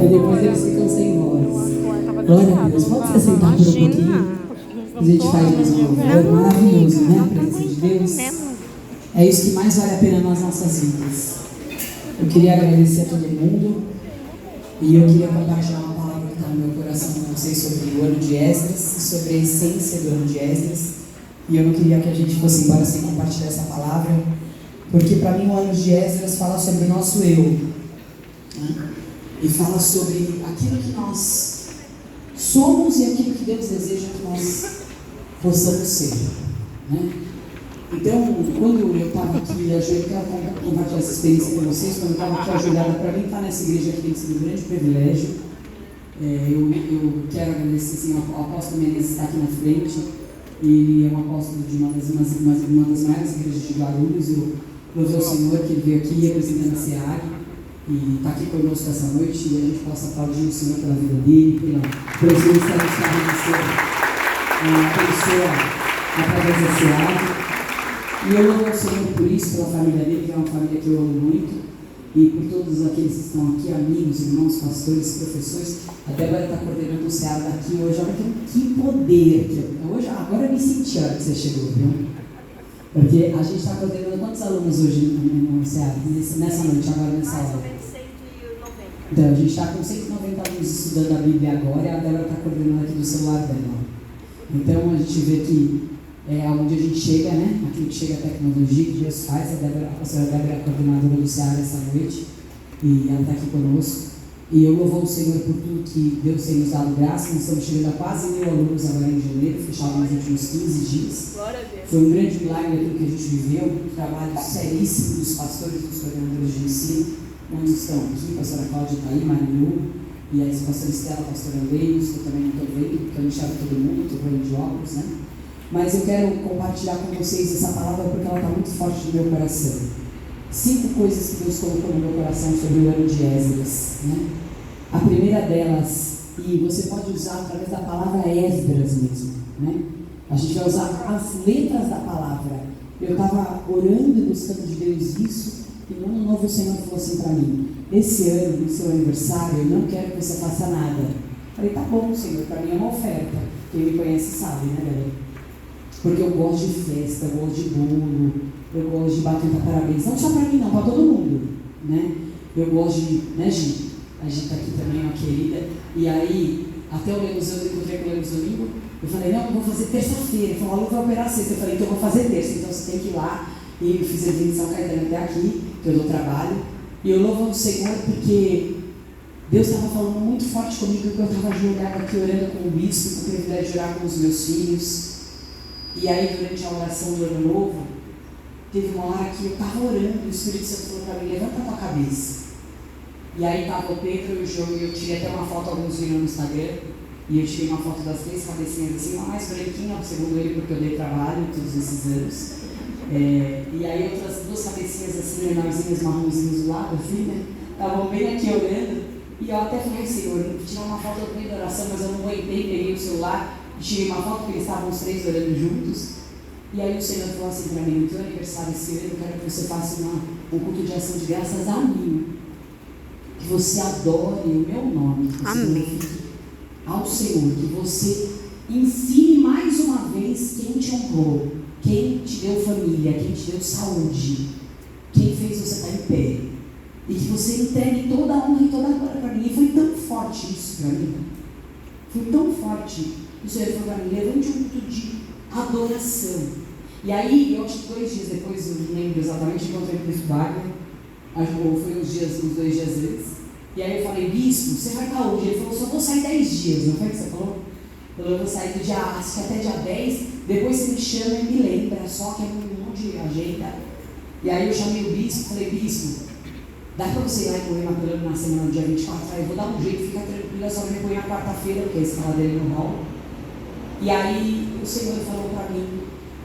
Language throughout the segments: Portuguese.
E depois eles ficam sem voz. Glória a Deus. Pode se sentar por um pouquinho. A gente faz mais um louvor maravilhoso, né? A presença de Deus. É isso que mais vale a pena nas nossas vidas. Eu queria agradecer a todo mundo. E eu queria compartilhar uma palavra que está no meu coração com vocês sobre o ano de Esdras e sobre a essência do ano de Esdras. E eu não queria que a gente fosse embora sem compartilhar essa palavra, porque para mim o ano de Esdras fala sobre o nosso eu, né? E fala sobre aquilo que nós somos e aquilo que Deus deseja que nós possamos ser, né? Então, quando eu estava aqui, eu quero compartilhar essa experiência com vocês. Quando eu estava aqui ajoelhada, para mim estar nessa igreja aqui tem sido um grande privilégio. Eu quero agradecer assim, ao apóstolo Menezes está aqui na frente. Ele é um apóstolo de uma das maiores igrejas de Guarulhos. Eu louvo ao Senhor que ele veio aqui representando a SEAG e está aqui conosco essa noite, e a gente possa aplaudir o Senhor pela vida dele, pelo seu ministério que está a pessoa através da SEAG. E eu louvo ao Senhor por isso, pela família dele, que é uma família que eu amo muito, e por todos aqueles que estão aqui, amigos, irmãos, pastores, professores. A Débora está coordenando o SEAG daqui hoje. Olha que poder! Agora eu me senti a hora que você chegou, viu? Porque a gente está coordenando quantos alunos hoje no SEAG, nessa noite, agora nessa hora? Então, a gente está com 190 alunos estudando a Bíblia agora, e a Débora está coordenando aqui do celular dela. Então, a gente vê que onde a gente chega, né? Aquilo que chega a tecnologia que Deus faz. A pastora Débora é a coordenadora do SEAG essa noite, e ela está aqui conosco. E eu louvo ao Senhor por tudo que Deus tem nos dado graça. Nós estamos chegando a quase 1000 alunos agora em janeiro, fechado nos últimos 15 dias. Foi um grande milagre aquilo que a gente viveu, um trabalho seríssimo dos pastores, dos coordenadores de ensino. Muitos estão aqui, a pastora Cláudia está aí, Marilu, e a pastora Estela, a pastora Leios, que eu também não estou vendo, porque eu não enxergo todo mundo, estou vendo de óculos, né? Mas eu quero compartilhar com vocês essa palavra porque ela está muito forte no meu coração. 5 coisas que Deus colocou no meu coração sobre o ano de Esdras, né? A primeira delas, e você pode usar através da palavra Esdras mesmo, né? A gente vai usar as letras da palavra. Eu estava orando e buscando de Deus isso, e no ano novo o Senhor falou assim para mim: esse ano, no seu aniversário, eu não quero que você faça nada. Eu falei: tá bom, Senhor, para mim é uma oferta. Quem me conhece sabe, né, galera? Porque eu gosto de festa, eu gosto de bolo, eu gosto de bater parabéns. Não só para mim, não, para todo mundo, né? Eu gosto de, né, Gi? A Gi está aqui também, uma querida. E aí, até o Lemos, eu encontrei com o Lemos domingo. Eu falei: não, eu vou fazer terça-feira. Ele falou: eu vou operar sexta. Eu falei: então eu vou fazer terça. Então você tem que ir lá. E eu fiz a vinda de São Caetano até aqui, que eu dou trabalho. E eu louvo ao Senhor porque Deus estava falando muito forte comigo, que eu estava ajoelhada aqui orando com o bispo, com o privilégio de orar com os meus filhos. E aí, durante a oração do Ano Novo, teve uma hora que eu estava orando e o Espírito Santo falou para mim: levanta a tua cabeça. E aí estava o Pedro e o João, e eu tirei até uma foto, alguns viram no Instagram, e eu tirei uma foto das 3 cabecinhas assim, uma mais branquinha, segundo ele, porque eu dei trabalho todos esses anos. E aí outras 2 cabecinhas assim, menorzinhas, marronzinhos do lado, assim, né? Estavam bem aqui olhando, e eu até falei: Senhor, eu vou tirar uma foto do meio da oração, mas eu não aguentei, peguei o celular, tirei uma foto, porque eles estavam os 3 orando juntos. E aí o Senhor falou assim para mim: no teu aniversário esse ano, eu quero que você faça um culto de ação de graças a mim, que você adore o meu nome, que você glorifique ao Senhor, que você ensine mais uma vez quem te honrou, quem te deu família, quem te deu saúde, quem fez você estar em pé, e que você entregue toda a honra e toda a glória para mim. E foi tão forte isso para mim, foi tão forte. O Senhor falou para mim: levante um culto de adoração. E aí, eu acho que 2 dias depois, eu não lembro exatamente, encontrei com o bispo Wagner, ou foi uns 2 dias antes. E aí eu falei: bispo, você vai estar hoje? Ele falou: só vou sair 10 dias, não foi o que você falou? Eu vou sair do dia, acho que até dia 10, depois você me chama e me lembra, só que é um monte de agenda. E aí eu chamei o bispo, falei: bispo, dá para você ir lá em Coimatã na semana do dia 24? Aí eu vou dar um jeito, fica tranquilo, é só me põe na quarta-feira, porque é a escala dele no hall. E aí o Senhor falou para mim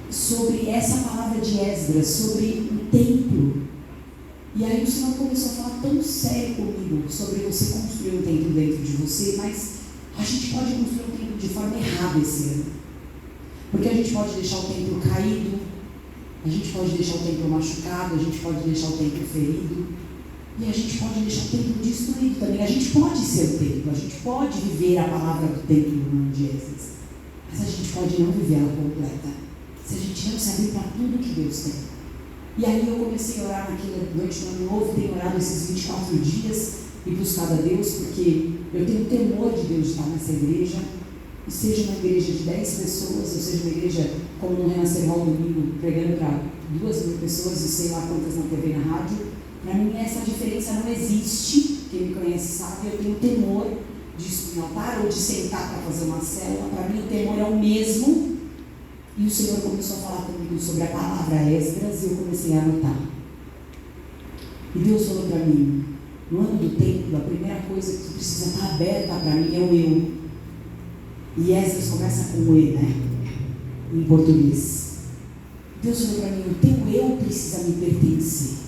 sobre essa palavra de Esdras, sobre o templo. E aí o Senhor começou a falar tão sério comigo sobre você construir um templo dentro de você, mas a gente pode construir um templo de forma errada esse ano. Porque a gente pode deixar o templo caído, a gente pode deixar o templo machucado, a gente pode deixar o templo ferido. E a gente pode deixar o templo destruído também. A gente pode ser o templo, a gente pode viver a palavra do templo no nome de Jesus. Mas a gente pode não viver ela completa, se a gente não se abrir para tudo que Deus tem. E aí eu comecei a orar naquela noite do ano novo, tenho orado esses 24 dias e buscado a Deus, porque eu tenho temor de Deus estar nessa igreja, e seja uma igreja de 10 pessoas, ou seja uma igreja como no Renascer Hall domingo, pregando para 2.000 pessoas e sei lá quantas na TV e na rádio. Para mim essa diferença não existe, quem me conhece sabe, eu tenho temor de subir no altar ou de sentar para fazer uma célula. Para mim o temor é o mesmo. E o Senhor começou a falar comigo sobre a palavra Esdras e eu comecei a anotar. E Deus falou para mim, no ano do templo, a primeira coisa que precisa estar aberta para mim é o eu. E Esdras começa com o E, né? Em português. Deus falou para mim, o teu eu precisa me pertencer.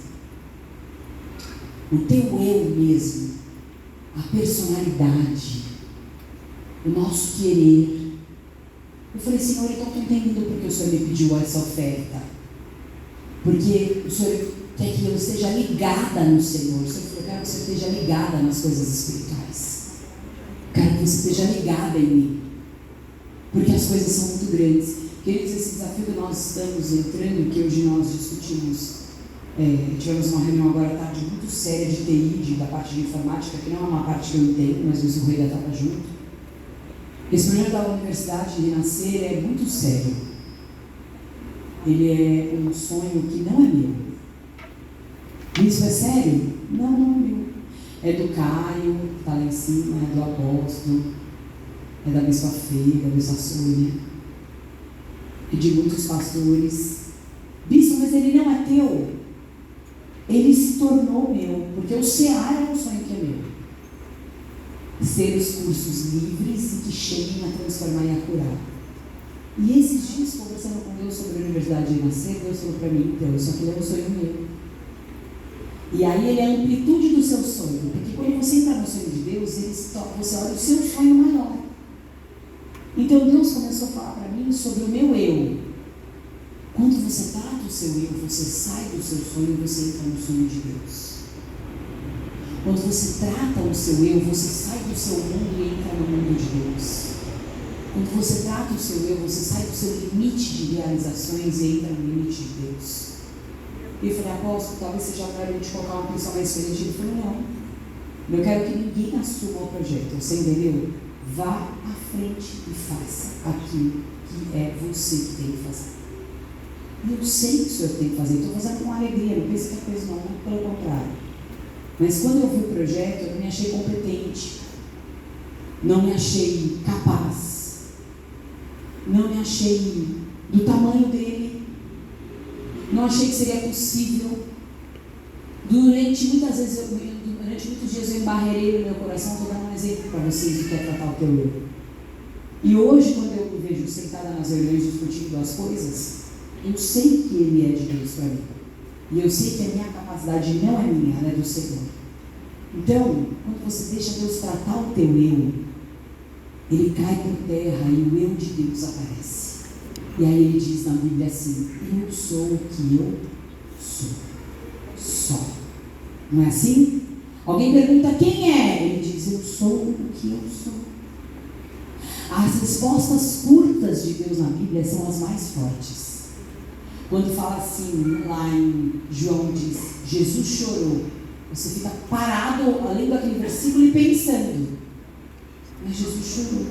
O teu eu mesmo, a personalidade, o nosso querer. Eu falei, Senhor, então estou entendendo porque o Senhor me pediu essa oferta. Porque o Senhor quer que eu esteja ligada no Senhor. O Senhor falou, eu quero que você esteja ligada nas coisas espirituais. Eu quero que você esteja ligada em mim. Porque as coisas são muito grandes. Queridos, esse desafio que nós estamos entrando, que hoje nós discutimos, tivemos uma reunião agora à tarde muito séria de TI, da parte de informática, que não é uma parte que eu entendo, mas o Rei estava junto. Esse projeto da Universidade de Renascer é muito sério. Ele é um sonho que não é meu. Isso é sério? Não, não é meu. É do Caio, que está lá em cima, é do apóstolo, é da Bispa Fê, da Bispa Sônia, e de muitos pastores. Bispo, mas ele não é teu. Ele se tornou meu, porque o CEAR é um sonho que é meu. Ser os cursos livres e que cheguem a transformar e a curar. E esses dias, conversando com Deus sobre a Universidade de Renascer, Deus falou para mim, então, isso aqui é um sonho meu. E aí ele é a amplitude do seu sonho, porque quando você entra no sonho de Deus, você olha o seu sonho maior. Então Deus começou a falar para mim sobre o meu eu. Quando você trata o seu eu, você sai do seu sonho e você entra no sonho de Deus. Quando você trata o seu eu, você sai do seu mundo e entra no mundo de Deus. Quando você trata o seu eu, você sai do seu limite de realizações e entra no limite de Deus. E eu falei, apóstolo, talvez seja a hora de colocar uma pessoa mais experiente. Ele falou, não. Eu quero que ninguém assuma o projeto. Você entendeu? Vá à frente e faça aquilo que é você que tem que fazer. E eu sei que o senhor tem que fazer. Estou fazendo com alegria, não pense que é coisa não, pelo contrário. Mas quando eu vi o projeto, eu não me achei competente, não me achei capaz, não me achei do tamanho dele, não achei que seria possível. Durante muitos dias eu embarreirei no meu coração. Estou dando um exemplo para vocês do que é tratar o teu eu. E hoje, quando eu me vejo sentada nas reuniões discutindo as coisas, eu sei que ele é de Deus para mim. E eu sei que a minha capacidade não é minha, ela é do Senhor. Então, quando você deixa Deus tratar o teu eu, ele cai por terra e o eu de Deus aparece. E aí ele diz na Bíblia assim, eu sou o que eu sou. Só. Não é assim? Alguém pergunta quem é? Ele diz, eu sou o que eu sou. As respostas curtas de Deus na Bíblia são as mais fortes. Quando fala assim, lá em João diz, Jesus chorou. Você fica parado, além daquele versículo, e pensando. Mas Jesus chorou.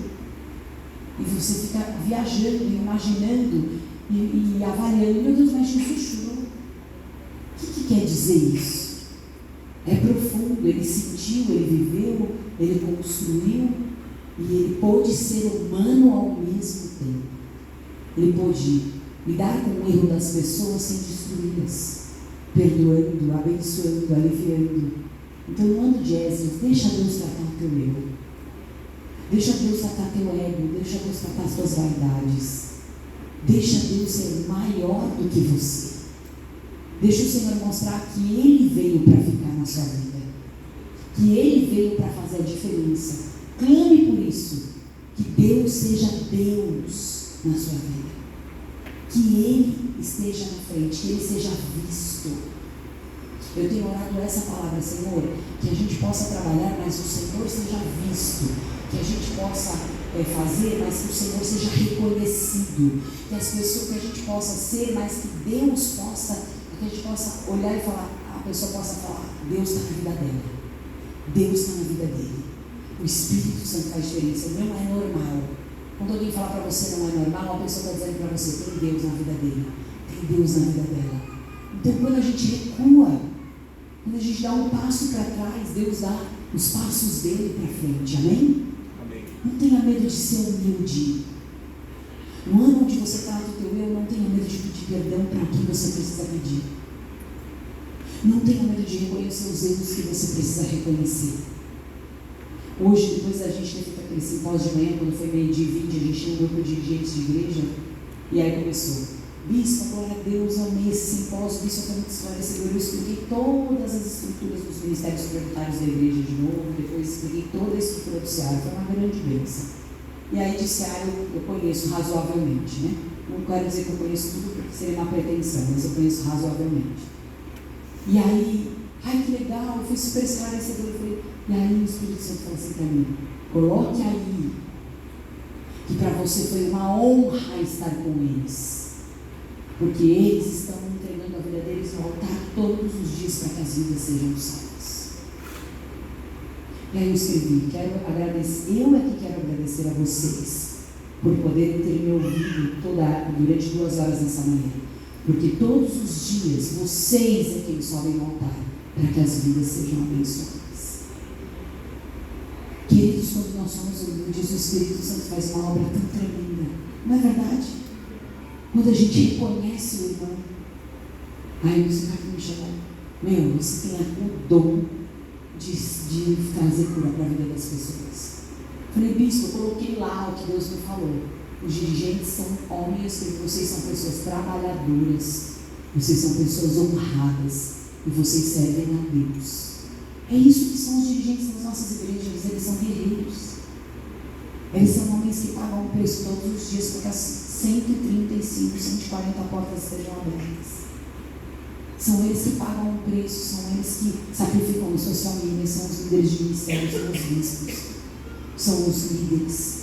E você fica viajando, imaginando e avaliando. Meu Deus, mas Jesus chorou. O que quer dizer isso? É profundo. Ele sentiu, ele viveu, ele construiu. E ele pôde ser humano ao mesmo tempo. Ele pôde lidar com o erro das pessoas sem destruí-las, perdoando, abençoando, aliviando. Então, no ano de Esdras, deixa Deus tratar o teu eu. Deixa Deus tratar teu ego. Deixa Deus tratar as tuas vaidades. Deixa Deus ser maior do que você. Deixa o Senhor mostrar que Ele veio para ficar na sua vida. Que Ele veio para fazer a diferença. Clame por isso. Que Deus seja Deus na sua vida. Que Ele esteja na frente, que Ele seja visto. Eu tenho orado essa palavra, Senhor, que a gente possa trabalhar, mas o Senhor seja visto, que a gente possa fazer, mas que o Senhor seja reconhecido, que as pessoas, que a gente possa ser, mas que Deus possa, que a gente possa olhar e falar, a pessoa possa falar, Deus está na vida dela, Deus está na vida dele, o Espírito Santo faz diferença, não é normal. Quando alguém fala para você não é normal, a pessoa está dizendo para você, tem Deus na vida dele, tem Deus na vida dela. Então quando a gente recua, quando a gente dá um passo para trás, Deus dá os passos dele para frente, amém? Amém. Não tenha medo de ser humilde. No ano onde você trata o teu eu, não tenha medo de pedir perdão para quem você precisa pedir. Não tenha medo de reconhecer os erros que você precisa reconhecer. Hoje, depois da gente ter feito aquele simpósio de manhã, quando foi 12h20, a gente tinha um grupo de dirigentes de igreja, e aí começou. Bispo, glória a Deus, amei esse simpósio, bispo foi muito esclarecedor, eu expliquei todas as estruturas dos ministérios prioritários da igreja de novo, depois expliquei toda a estrutura do Ceará, foi uma grande bênção. E aí de Ceará eu conheço razoavelmente, né? Não quero dizer que eu conheço tudo porque seria uma pretensão, mas eu conheço razoavelmente. E aí, ai que legal, eu fui super esclarecedor, eu falei, e aí o Espírito Santo falou assim para mim, coloque aí, que para você foi uma honra estar com eles. Porque eles estão entregando a vida deles no altar todos os dias para que as vidas sejam salvas. E aí eu escrevi, quero agradecer, eu aqui quero agradecer a vocês por poderem ter me ouvido durante 2 horas nessa manhã. Porque todos os dias vocês é quem sobem no altar para que as vidas sejam abençoadas. Queridos, quando nós somos humildes, o Espírito Santo faz uma obra tão tremenda. Não é verdade? Quando a gente reconhece o irmão, aí o Senhor me chamou, você tem o dom de trazer cura para a vida das pessoas. Falei, bispo, eu coloquei lá o que Deus me falou. Os dirigentes são homens, porque vocês são pessoas trabalhadoras, vocês são pessoas honradas e vocês servem a Deus. É isso que são os dirigentes das nossas igrejas, eles são guerreiros. Eles são homens que pagam um preço todos os dias para que as 135, 140 portas sejam abertas. São eles que pagam um preço, são eles que sacrificam suas famílias, são os líderes de ministério, são os bispos, são os líderes.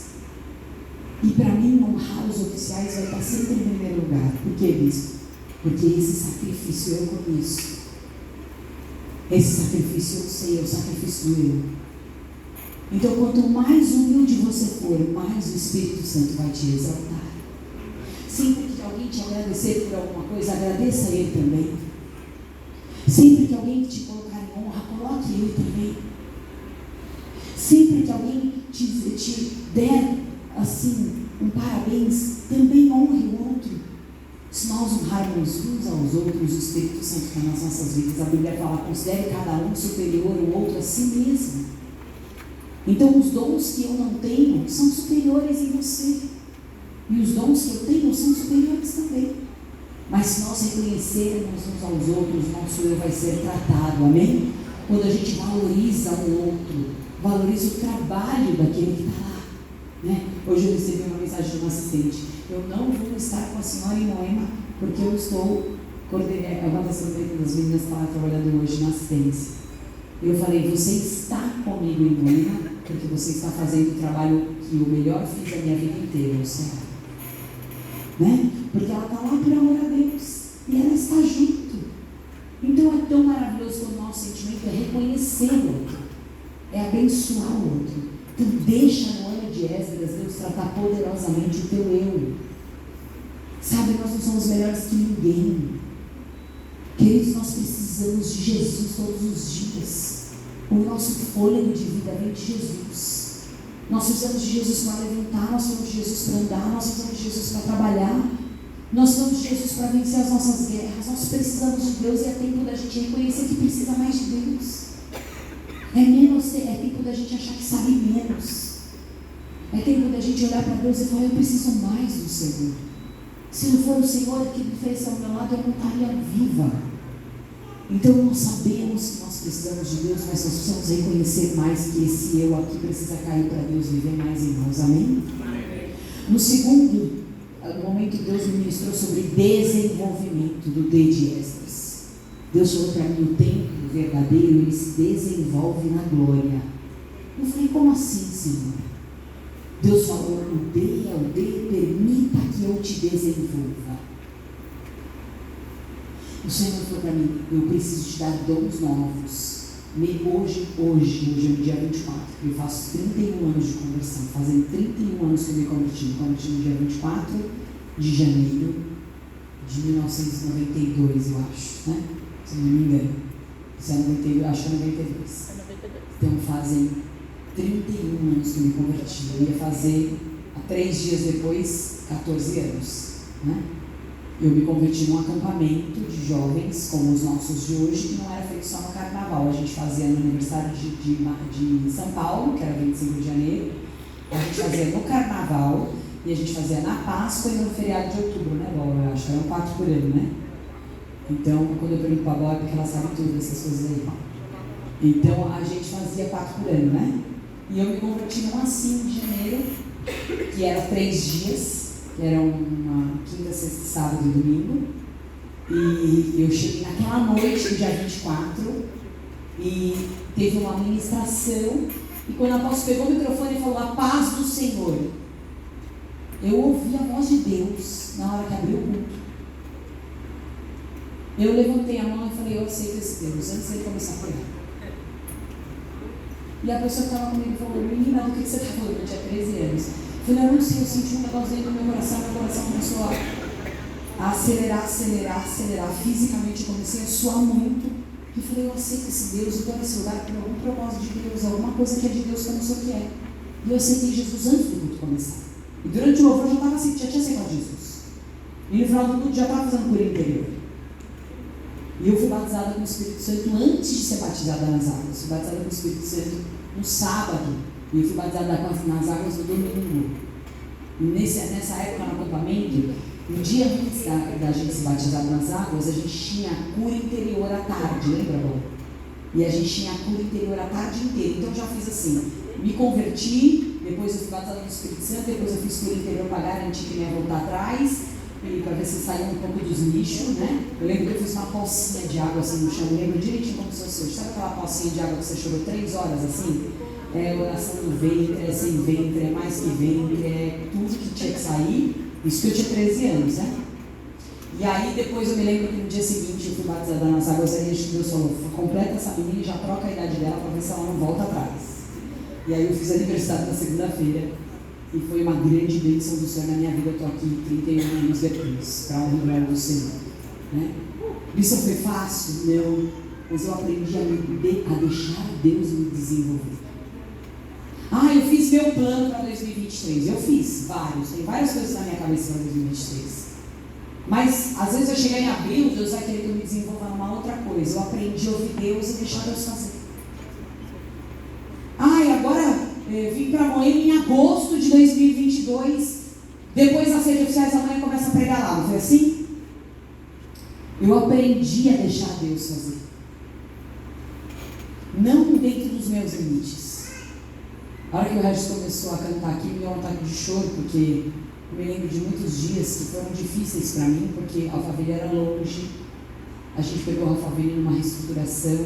E para mim, honrar os oficiais vai estar sempre em primeiro lugar. Por que, bispo? Porque esse sacrifício eu conheço. Esse sacrifício eu sei, é o sacrifício do eu. Então, quanto mais humilde você for, mais o Espírito Santo vai te exaltar. Sempre que alguém te agradecer por alguma coisa, agradeça a Ele também. Sempre que alguém te colocar em honra, coloque Ele também. Sempre que alguém te der, assim, um parabéns, também honre o outro. Se nós honrarmos uns aos outros, o Espírito Santo está nas nossas vidas. A Bíblia fala, considere cada um superior ao outro a si mesmo. Então os dons que eu não tenho são superiores em você. E os dons que eu tenho são superiores também. Mas se nós reconhecermos uns aos outros, nosso eu vai ser tratado, amém? Quando a gente valoriza um outro, valoriza o trabalho daquele que está lá, né? Hoje eu recebi uma mensagem de uma assistente, eu não vou estar com a senhora em Moema, porque eu estou coordenando, uma das meninas está trabalhando hoje na assistência. Eu falei, você está comigo em Moema, porque você está fazendo o trabalho que eu melhor fiz a minha vida inteira, o Senhor. Né? Porque ela está lá por amor a Deus e ela está junto. Então é tão maravilhoso quando o nosso sentimento é reconhecer o outro, é abençoar o outro. Então deixa no ano de Esdras Deus tratar poderosamente o teu eu. Sabe, nós não somos melhores que ninguém. Queridos, nós precisamos de Jesus todos os dias. O nosso fôlego de vida vem de Jesus. Nós precisamos de Jesus para levantar, nós precisamos de Jesus para andar, nós precisamos de Jesus para trabalhar, nós precisamos de Jesus para vencer as nossas guerras, nós precisamos de Deus e é tempo da gente reconhecer que precisa mais de Deus. É tempo da gente achar que sabe menos. É tempo da gente olhar para Deus e falar, eu preciso mais do Senhor. Se não for o Senhor que me fez ao meu lado, eu não estaria viva. Então nós sabemos que nós precisamos de Deus, mas nós precisamos reconhecer mais que esse eu aqui precisa cair para Deus viver mais em nós, amém? Amém. No segundo momento, Deus me ministrou sobre desenvolvimento do D de Esdras. Deus falou para mim, o tempo verdadeiro, ele se desenvolve na glória. Eu falei, como assim, Senhor? Deus falou, aldeia, permita que eu te desenvolva. O Senhor falou para mim, eu preciso te dar dons novos. Hoje é o dia 24, eu faço 31 anos de conversão, fazendo 31 anos que eu me converti no dia 24 de janeiro de 1992, eu acho, né? Se não me engano. Isso é 92, acho que é 92. Então fazem 31 anos que eu me converti. Eu ia fazer, há 3 dias depois, 14 anos, né? Eu me converti num acampamento de jovens, como os nossos de hoje, que não era feito só no carnaval. A gente fazia no aniversário de São Paulo, que era 25 de janeiro. A gente fazia no carnaval e a gente fazia na Páscoa e no feriado de outubro, né, Bob? Eu acho que eram 4 por ano, né? Então, quando eu pergunto para a Bob, porque ela sabe tudo dessas coisas aí. Então, a gente fazia 4 por ano, né? E eu me converti numa 5 de janeiro, que era 3 dias. Era uma quinta, sexta, sábado e domingo. E eu cheguei naquela noite do dia 24 e teve uma ministração. E quando a apóstolo pegou o microfone e falou, a paz do Senhor, eu ouvi a voz de Deus na hora que abriu o culto. Eu levantei a mão e falei, eu aceito esse Deus, antes dele começar a pregar. E a pessoa que estava comigo falou, menina, do que você está falando? Eu tinha 13 anos. Eu falei, não sei, eu senti um negócio dentro do meu coração começou a acelerar. Fisicamente eu comecei a suar muito. E falei, eu aceito esse Deus, eu estou nesse lugar por algum propósito de Deus, alguma coisa que é de Deus que eu não sei o que é. E eu aceitei Jesus antes do culto começar. E durante o louvor eu já tinha aceitado Jesus. E no final do culto já estava fazendo cura interior. E eu fui batizada com o Espírito Santo antes de ser batizada nas águas. Fui batizada com o Espírito Santo no sábado. E eu fui batizada nas águas no domingo. E nessa época no acampamento, no dia antes da gente se batizar nas águas, a gente tinha cura interior à tarde, lembra, bom? E a gente tinha cura interior a tarde inteira. Então eu já fiz assim, me converti, depois eu fui batizada no Espírito Santo, depois eu fiz cura interior para garantir que não ia voltar atrás, para ver se saía um pouco dos lixos, né? Eu lembro que eu fiz uma pocinha de água assim no chão, eu lembro direitinho como se fosse hoje. Sabe aquela pocinha de água que você chorou 3 horas assim? É oração do ventre, é sem ventre, é mais que ventre, é tudo que tinha que sair. Isso que eu tinha 13 anos, né? E aí depois eu me lembro que no dia seguinte eu fui batizada nas águas e Deus falou, completa essa menina e já troca a idade dela para ver se ela não volta atrás. E aí eu fiz aniversário na segunda-feira e foi uma grande bênção do Senhor na minha vida. Eu estou aqui 31 anos depois, para honrar o nome do Senhor, né? Isso foi fácil? Não, mas eu aprendi a deixar Deus me desenvolver. Eu fiz meu plano para 2023. Eu fiz vários, tem várias coisas na minha cabeça para 2023. Mas às vezes eu chegar em abril, Deus vai querer que eu me desenvolva numa outra coisa. Eu aprendi a ouvir Deus e deixar Deus fazer. Agora vim para Moema em agosto de 2022. Depois das redes sociais a mãe começa a pregar lá, não foi assim? Eu aprendi a deixar Deus fazer. Não dentro dos meus limites. A hora que o Regis começou a cantar aqui, me deu um ataque de choro, porque eu me lembro de muitos dias que foram difíceis para mim, porque Alphaville era longe, a gente pegou Alphaville numa reestruturação,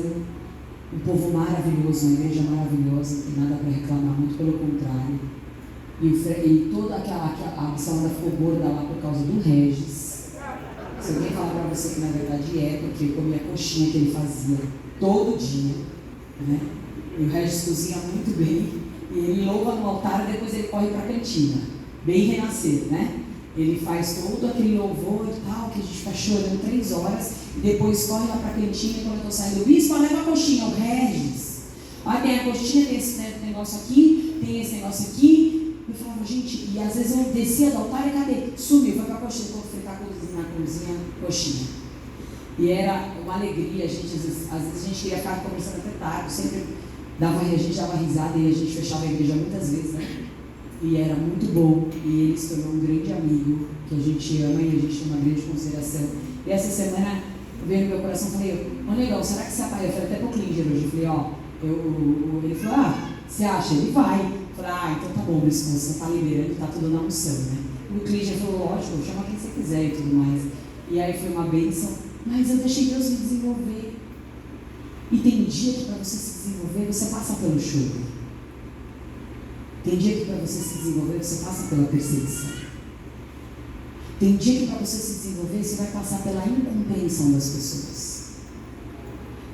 um povo maravilhoso, uma igreja maravilhosa, não tem nada para reclamar, muito pelo contrário. E toda a missão ficou gorda lá por causa do Regis. Se alguém falar para você que na verdade é, porque eu comia a coxinha que ele fazia todo dia, né? E o Regis cozinha muito bem. E ele louva no altar e depois ele corre para a cantina, bem renascer, né? Ele faz todo aquele louvor e tal, que a gente fica chorando 3 horas, e depois corre lá para a cantina. E quando eu estou saindo, bispo, leva a coxinha, o Regis. Tem a coxinha, tem esse negócio aqui, tem esse negócio aqui. Eu falava, gente, e às vezes eu descia do altar e cadê? Sumiu, foi para a coxinha, vou fritar na cozinha, coxinha. E era uma alegria, às vezes a gente queria ficar conversando até tarde, sempre. A gente dava risada e a gente fechava a igreja muitas vezes, né? E era muito bom. E ele se tornou um grande amigo, que a gente ama e a gente tem uma grande consideração. E essa semana veio no meu coração e falei, legal, será que você apaga? Eu falei até pro Klinger hoje, eu falei, ele falou, você acha? Ele vai. Eu falei, então tá bom, bispo, você tá liberando, tá tudo na unção, né? E o Klinger falou, lógico, chama quem você quiser e tudo mais. E aí foi uma bênção. Mas eu deixei Deus me desenvolver. E tem dia que para você se desenvolver, você passa pelo choro. Tem dia que para você se desenvolver, você passa pela perseguição. Tem dia que para você se desenvolver, você vai passar pela incompreensão das pessoas.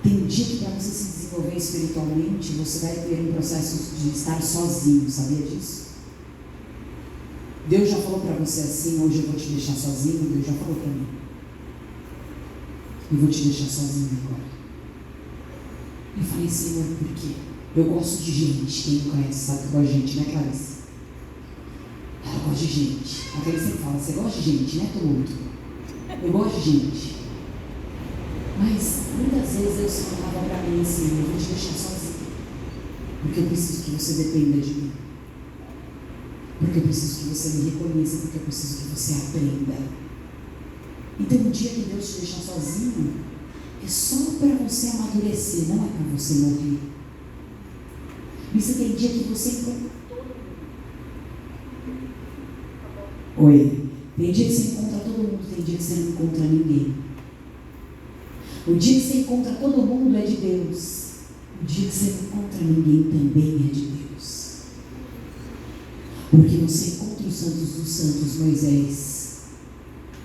Tem dia que para você se desenvolver espiritualmente, você vai ter um processo de estar sozinho, sabia disso? Deus já falou para você assim: hoje eu vou te deixar sozinho. Deus já falou para mim. E vou te deixar sozinho agora. Eu falei: Senhor, por quê? Eu gosto de gente. Quem me conhece sabe que eu gosto de gente, né, Clarice? Ela gosta de gente. A Clarice sempre fala: você gosta de gente, né, todo mundo? Eu gosto de gente. Mas muitas vezes Deus falava para mim assim: eu vou te deixar sozinho. Porque eu preciso que você dependa de mim. Porque eu preciso que você me reconheça. Porque eu preciso que você aprenda. Então, um dia que Deus te deixar sozinho, é só para você amadurecer, não é para você morrer. Isso tem dia que você encontra todo mundo. Oi. Tem dia que você encontra todo mundo, tem dia que você não encontra ninguém. O dia que você encontra todo mundo é de Deus. O dia que você não encontra ninguém também é de Deus. Porque você encontra os santos dos santos, Moisés.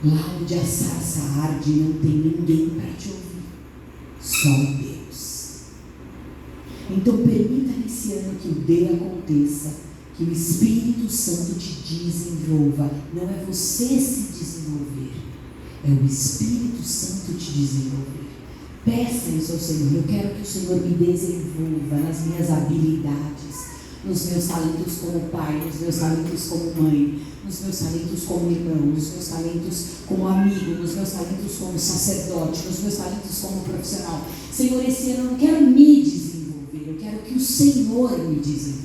Lá onde a sarça arde, não tem ninguém para te ouvir. Só Deus. Então permita nesse ano que o D aconteça, que o Espírito Santo te desenvolva. Não é você se desenvolver, é o Espírito Santo te desenvolver. Peça isso ao Senhor: eu quero que o Senhor me desenvolva nas minhas habilidades, nos meus talentos como pai, nos meus talentos como mãe, nos meus talentos como irmão, nos meus talentos como amigo, nos meus talentos como sacerdote, nos meus talentos como profissional. Senhor, esse ano eu não quero me desenvolver, eu quero que o Senhor me desenvolva.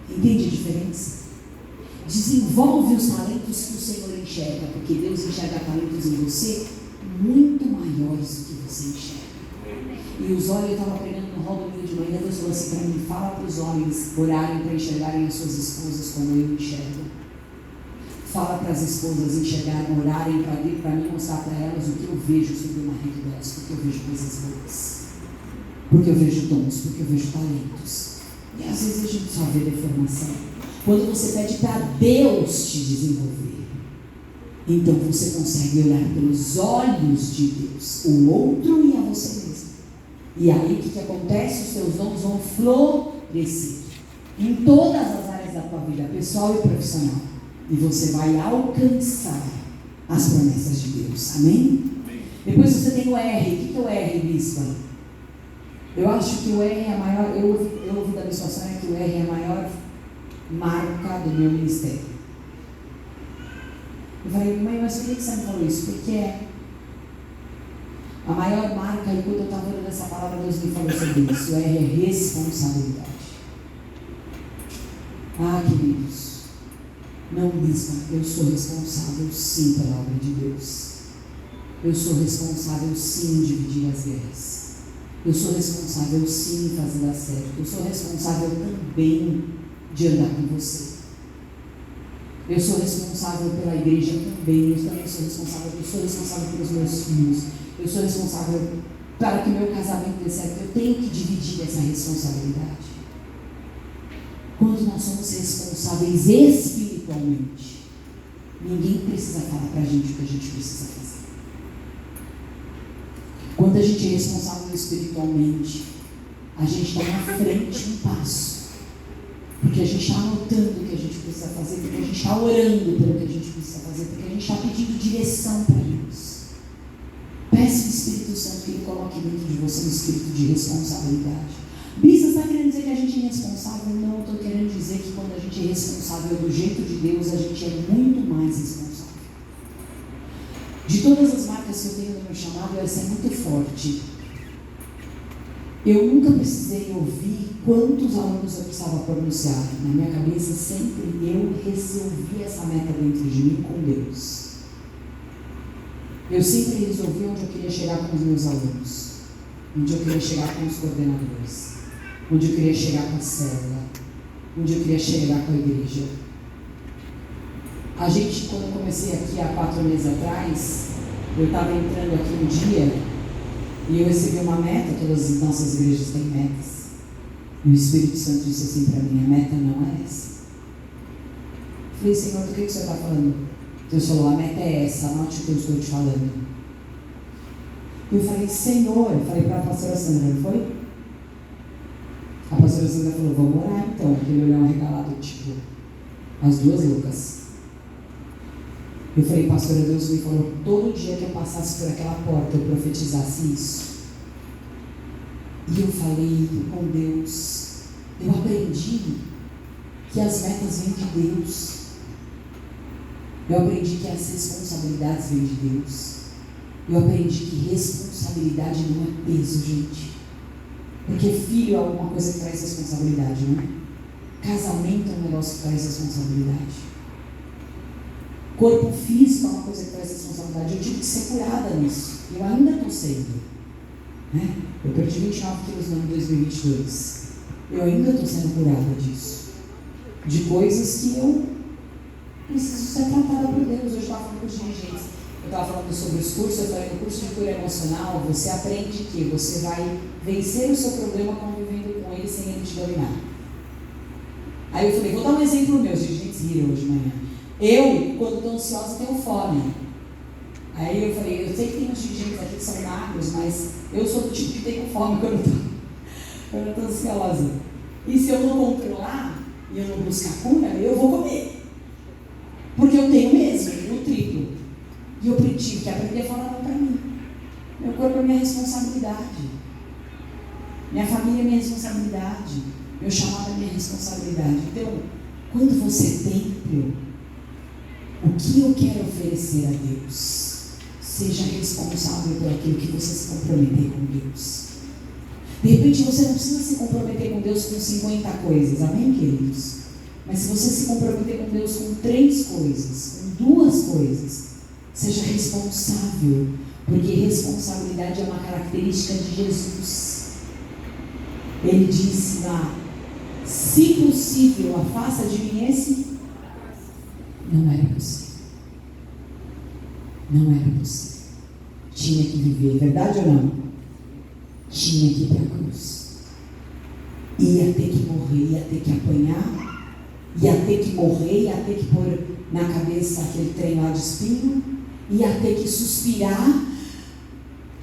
Entende a diferença? Desenvolve os talentos que o Senhor enxerga, porque Deus enxerga talentos em você muito maiores do que você enxerga. E os olhos, eu estava pregando no hall domingo de manhã, Deus falou assim para mim: fala para os homens orarem para enxergarem as suas esposas como eu enxergo. Fala para as esposas enxergarem, orarem para mim, mostrar para elas o que eu vejo sobre o marido delas, porque eu vejo coisas boas, porque eu vejo dons, porque eu vejo talentos. E às vezes a gente só vê deformação. Quando você pede para Deus te desenvolver, então você consegue olhar pelos olhos de Deus, o outro e a você mesmo. E aí o que acontece? Os seus dons vão florescer em todas as áreas da tua vida, pessoal e profissional. E você vai alcançar as promessas de Deus. Amém? Depois você tem o R. O que é o R, bispa? Eu acho que o R é a maior. Eu ouvi da minha situação que o R é a maior marca do meu ministério. Eu falei: mãe, mas por que você me falou isso? Porque é a maior marca. E quando eu estava olhando essa palavra, Deus me falou sobre isso. O R é responsabilidade. Ah, queridos, não, bispa, eu sou responsável sim pela obra de Deus. Eu sou responsável sim em dividir as guerras. Eu sou responsável sim em fazer dar certo. Eu sou responsável também de andar com você. Eu sou responsável pela igreja também. Eu também sou responsável. Eu sou responsável pelos meus filhos. Eu sou responsável para que o meu casamento dê certo. Eu tenho que dividir essa responsabilidade. Quando nós somos responsáveis espiritualmente, ninguém precisa falar para a gente o que a gente precisa fazer. Quando a gente é responsável espiritualmente, a gente está na frente um passo. Porque a gente está anotando o que a gente precisa fazer, porque a gente está orando pelo que a gente precisa fazer, porque a gente está pedindo direção para Deus. Peça o Espírito Santo que Ele coloque dentro de você um espírito de responsabilidade. Bisa, está querendo dizer que a gente é irresponsável? Não, estou querendo dizer que quando a gente é responsável do jeito de Deus, a gente é muito mais responsável. De todas as marcas que eu tenho no meu chamado, essa é muito forte. Eu nunca precisei ouvir quantos alunos eu precisava pronunciar. Na minha cabeça, sempre eu resolvi essa meta dentro de mim com Deus. Eu sempre resolvi onde eu queria chegar com os meus alunos, onde eu queria chegar com os coordenadores, onde eu queria chegar com a célula, onde eu queria chegar com a igreja. A gente, quando eu comecei aqui há 4 meses atrás, Eu estava entrando aqui um dia e eu recebi uma meta. Todas as nossas igrejas têm metas. E o Espírito Santo disse assim para mim: a meta não é essa. Eu falei: Senhor, do que o Senhor está falando? Deus falou: a meta é essa, anote o que eu estou te falando. Eu falei: Senhor, eu falei para a pastora Sandra, não foi? A pastora Sandra falou: vamos orar então. Aquele olhão regalado, tipo, as duas loucas. Eu falei: pastora, Deus me falou todo dia que eu passasse por aquela porta eu profetizasse isso. E eu falei com Deus, eu aprendi que as metas vêm de Deus. Eu aprendi que as responsabilidades vêm de Deus. Eu aprendi que responsabilidade não é peso, gente. Porque filho é alguma coisa que traz responsabilidade, não é? Casamento é um negócio que traz responsabilidade. Corpo físico é uma coisa que traz responsabilidade. Eu tive que ser curada nisso. Eu ainda estou sendo. Né? Eu perdi 29 quilos no ano 2022. Eu ainda estou sendo curada disso. De coisas que eu preciso ser tratada por Deus. Hoje eu estava falando com os dirigentes. Eu estava falando sobre os cursos. Eu falei: no curso de cura emocional, você aprende que você vai vencer o seu problema convivendo com ele sem ele te dominar. Aí eu falei: vou dar um exemplo meu. Os dirigentes riram hoje de manhã. Eu, quando estou ansiosa, tenho fome. Aí eu falei: eu sei que tem uns dirigentes aqui que são magros, mas eu sou do tipo que tenho fome quando eu estou ansiosa. E se eu não controlar e eu não buscar cura, eu vou comer. Porque eu tenho mesmo, o triplo. E eu tive que aprender a falar não para mim. Meu corpo é minha responsabilidade. Minha família é minha responsabilidade. Meu chamado é minha responsabilidade. Então, quando você é templo, o que eu quero oferecer a Deus? Seja responsável por aquilo que você se comprometer com Deus. De repente você não precisa se comprometer com Deus com 50 coisas, amém, queridos? Mas se você se comprometer com Deus com 3 coisas, com 2 coisas, seja responsável, porque responsabilidade é uma característica de Jesus. Ele disse lá: se possível, afasta de mim esse. Não era possível. Não era possível. Tinha que viver, verdade ou não? Tinha que ir para a cruz. Ia ter que morrer, ia ter que apanhar, ia ter que morrer, ia ter que pôr na cabeça aquele trem lá de espinho, ia ter que suspirar,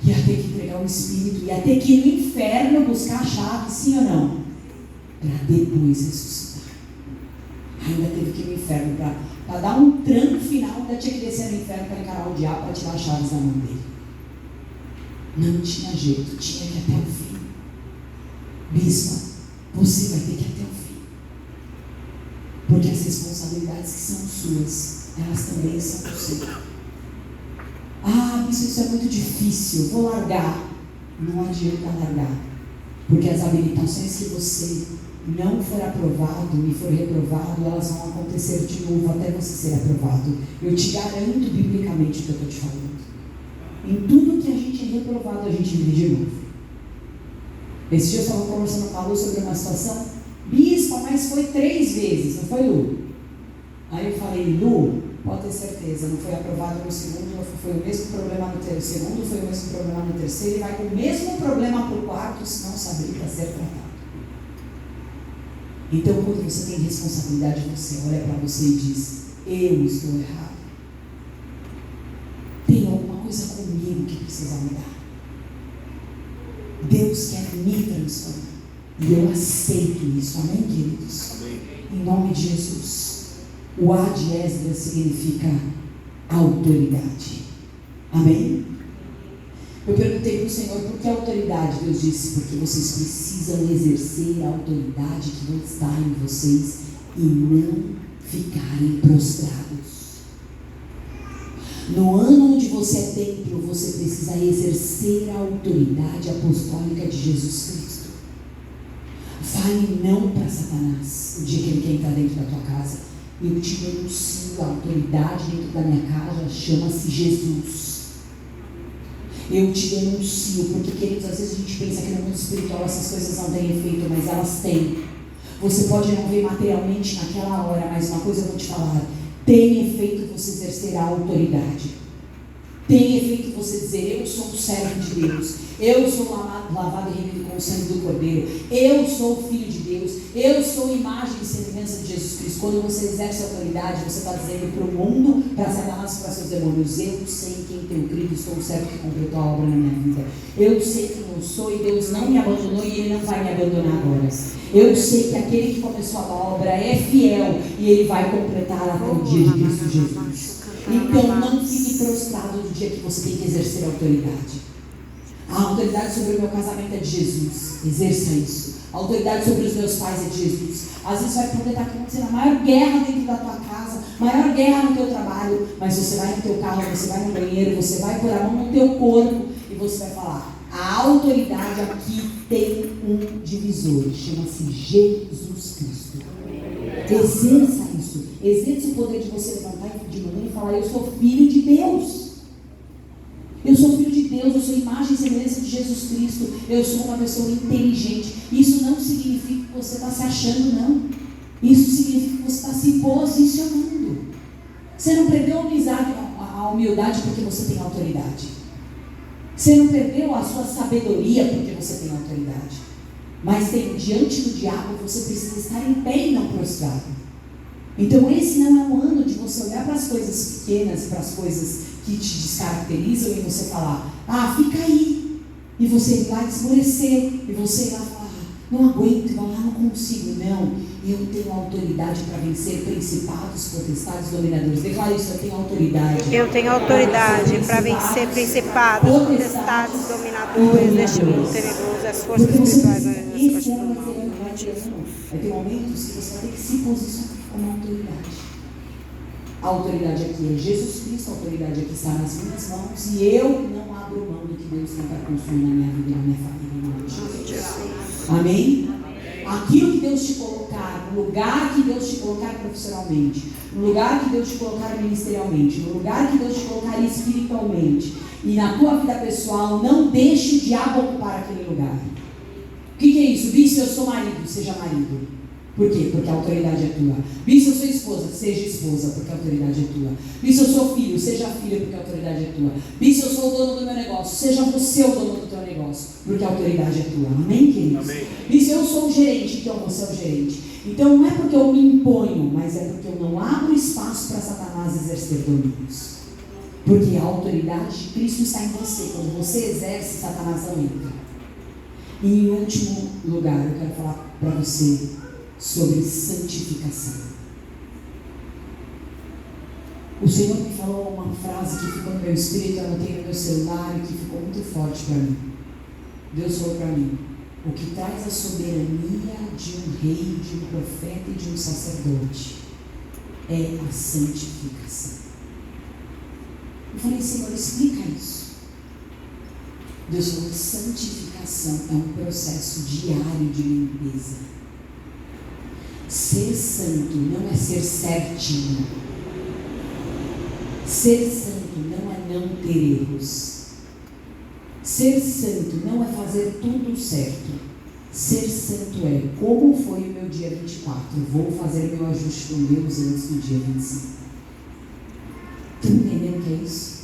ia ter que entregar o espírito, ia ter que ir no inferno buscar a chave, sim ou não? Para depois ressuscitar. Ainda teve que ir no inferno para dar um tranco final, ainda tinha que descer no inferno para encarar o diabo, para tirar as chaves da mão dele. Não tinha jeito, tinha que ir até o fim. Bispa, você vai ter que ir até o fim. Porque as responsabilidades que são suas, elas também são do Senhor. Ah, bispa, isso é muito difícil, vou largar. Não adianta largar. Porque as habilitações que você não for aprovado e for reprovado, elas vão acontecer de novo até você ser aprovado. Eu te garanto biblicamente o que eu estou te falando. Em tudo que a gente é reprovado, a gente vive de novo. Esse dia eu estava conversando com a Lu sobre uma situação. Bispa, mas foi 3 vezes, não foi, Lu? Aí eu falei: Lu, pode ter certeza, não foi aprovado no segundo, foi o mesmo problema no terceiro, segundo foi o mesmo problema no terceiro, e vai com o mesmo problema para o quarto, se não se abrir para ser tratado. Então, quando você tem responsabilidade, você olha para você e diz: eu estou errado. Tem alguma coisa comigo que precisa mudar. Deus quer me transformar. E eu aceito isso. Amém, queridos? Amém. Em nome de Jesus. O A de Esdras significa autoridade. Amém? Eu perguntei para o Senhor: por que autoridade? Deus disse: porque vocês precisam exercer a autoridade que está em vocês e não ficarem prostrados. No ano onde você é templo, você precisa exercer a autoridade apostólica de Jesus Cristo. Fale não para Satanás o dia que ele quer entrar dentro da tua casa. Eu te denuncio: a autoridade dentro da minha casa chama-se Jesus. Eu te denuncio, porque, queridos, às vezes a gente pensa que no mundo espiritual essas coisas não têm efeito, mas elas têm. Você pode não ver materialmente naquela hora, mas uma coisa eu vou te falar: tem efeito você exercer a autoridade. tem efeito você dizer: eu sou um servo de Deus, eu sou lavado e remido com o sangue do Cordeiro, eu sou filho de Deus, eu sou imagem e semelhança de Jesus Cristo. Quando você exerce autoridade, você está dizendo para o mundo, para Satanás e para seus demônios: eu sei quem tenho crido, sou o servo que completou a obra na minha vida, eu sei quem eu sou e Deus não me abandonou e Ele não vai me abandonar agora. Eu sei que aquele que começou a obra é fiel e Ele vai completar até o dia de Cristo Jesus. Então não fique prostrado no dia que você tem que exercer a autoridade. A autoridade sobre o meu casamento é de Jesus, exerça isso. A autoridade sobre os meus pais é de Jesus. Às vezes vai poder estar acontecendo a maior guerra dentro da tua casa, maior guerra no teu trabalho, mas você vai no teu carro, você vai no banheiro, você vai pôr a mão no teu corpo e você vai falar: a autoridade aqui tem um divisor, chama-se Jesus Cristo. Exerça isso, exerça o poder de você levantar de manhã e falar: eu sou filho de Deus. Eu sou filho de Deus, eu sou imagem e semelhança de Jesus Cristo, eu sou uma pessoa inteligente. Isso não significa que você está se achando, não. Isso significa que você está se posicionando. Você não perdeu a humildade porque você tem autoridade. Você não perdeu a sua sabedoria porque você tem autoridade. Mas diante do diabo você precisa estar em pé e não prostrado. Então esse não é um ano de você olhar para as coisas pequenas, para as coisas que te descaracterizam e você falar: ah, fica aí. E você ir lá esmorecer, e você ir lá falar: não aguento, não consigo. Não, eu tenho autoridade para vencer principados, potestades, dominadores. Declara isso: eu tenho autoridade. Eu tenho autoridade para vencer principados, potestades, dominadores deste mundo tenebroso, as forças espirituais. Vai ter momentos que você vai ter que se posicionar como autoridade. A autoridade aqui é Jesus Cristo, a autoridade aqui está nas minhas mãos e eu não abro mão do que Deus tem para construir na minha vida e na minha família, em nome de Jesus. Amém? Aquilo que Deus te colocar, no lugar que Deus te colocar profissionalmente, no lugar que Deus te colocar ministerialmente, no lugar que Deus te colocar espiritualmente e na tua vida pessoal, não deixe o diabo ocupar aquele lugar. O que é isso? Vício, eu sou marido, seja marido. Por quê? Porque a autoridade é tua. Vício, eu sou esposa, seja esposa, porque a autoridade é tua. Vício, eu sou filho, seja filho, porque a autoridade é tua. Vício, eu sou o dono do meu negócio, seja você o dono do teu negócio, porque a autoridade é tua. Amém, queridos? Amém. Vício, eu sou o gerente, então você é o gerente. Então não é porque eu me imponho, mas é porque eu não abro espaço para Satanás exercer domínios. Porque a autoridade de Cristo está em você. Quando você exerce, Satanás não entra. E em último lugar, eu quero falar para você sobre santificação. O Senhor me falou uma frase que ficou no meu espírito, eu anotei no meu celular e que ficou muito forte para mim. Deus falou para mim: o que traz a soberania de um rei, de um profeta e de um sacerdote é a santificação. Eu falei: Senhor, explica isso. Deus falou: santificação é um processo diário de limpeza. Ser santo não é ser certinho. Ser santo não é não ter erros. Ser santo não é fazer tudo certo. Ser santo é: como foi o meu dia 24? Vou fazer meu ajuste com Deus antes do dia 25. Estão entendendo o que é isso?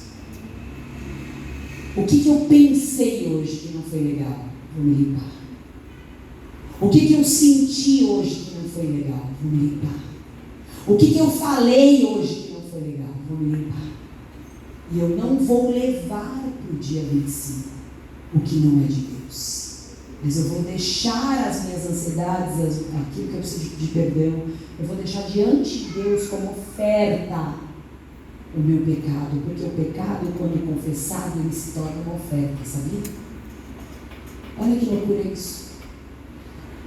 O que eu pensei hoje que não foi legal? Vou me limpar. O que eu senti hoje que não foi legal? Vou me limpar. O que eu falei hoje que não foi legal? Vou me limpar. E eu não vou levar para o dia 25 o que não é de Deus. Mas eu vou deixar as minhas ansiedades, aquilo que eu preciso de perdão, eu vou deixar diante de Deus como oferta o meu pecado. Porque o pecado, quando confessado, ele se torna uma oferta, sabia? Olha que loucura isso.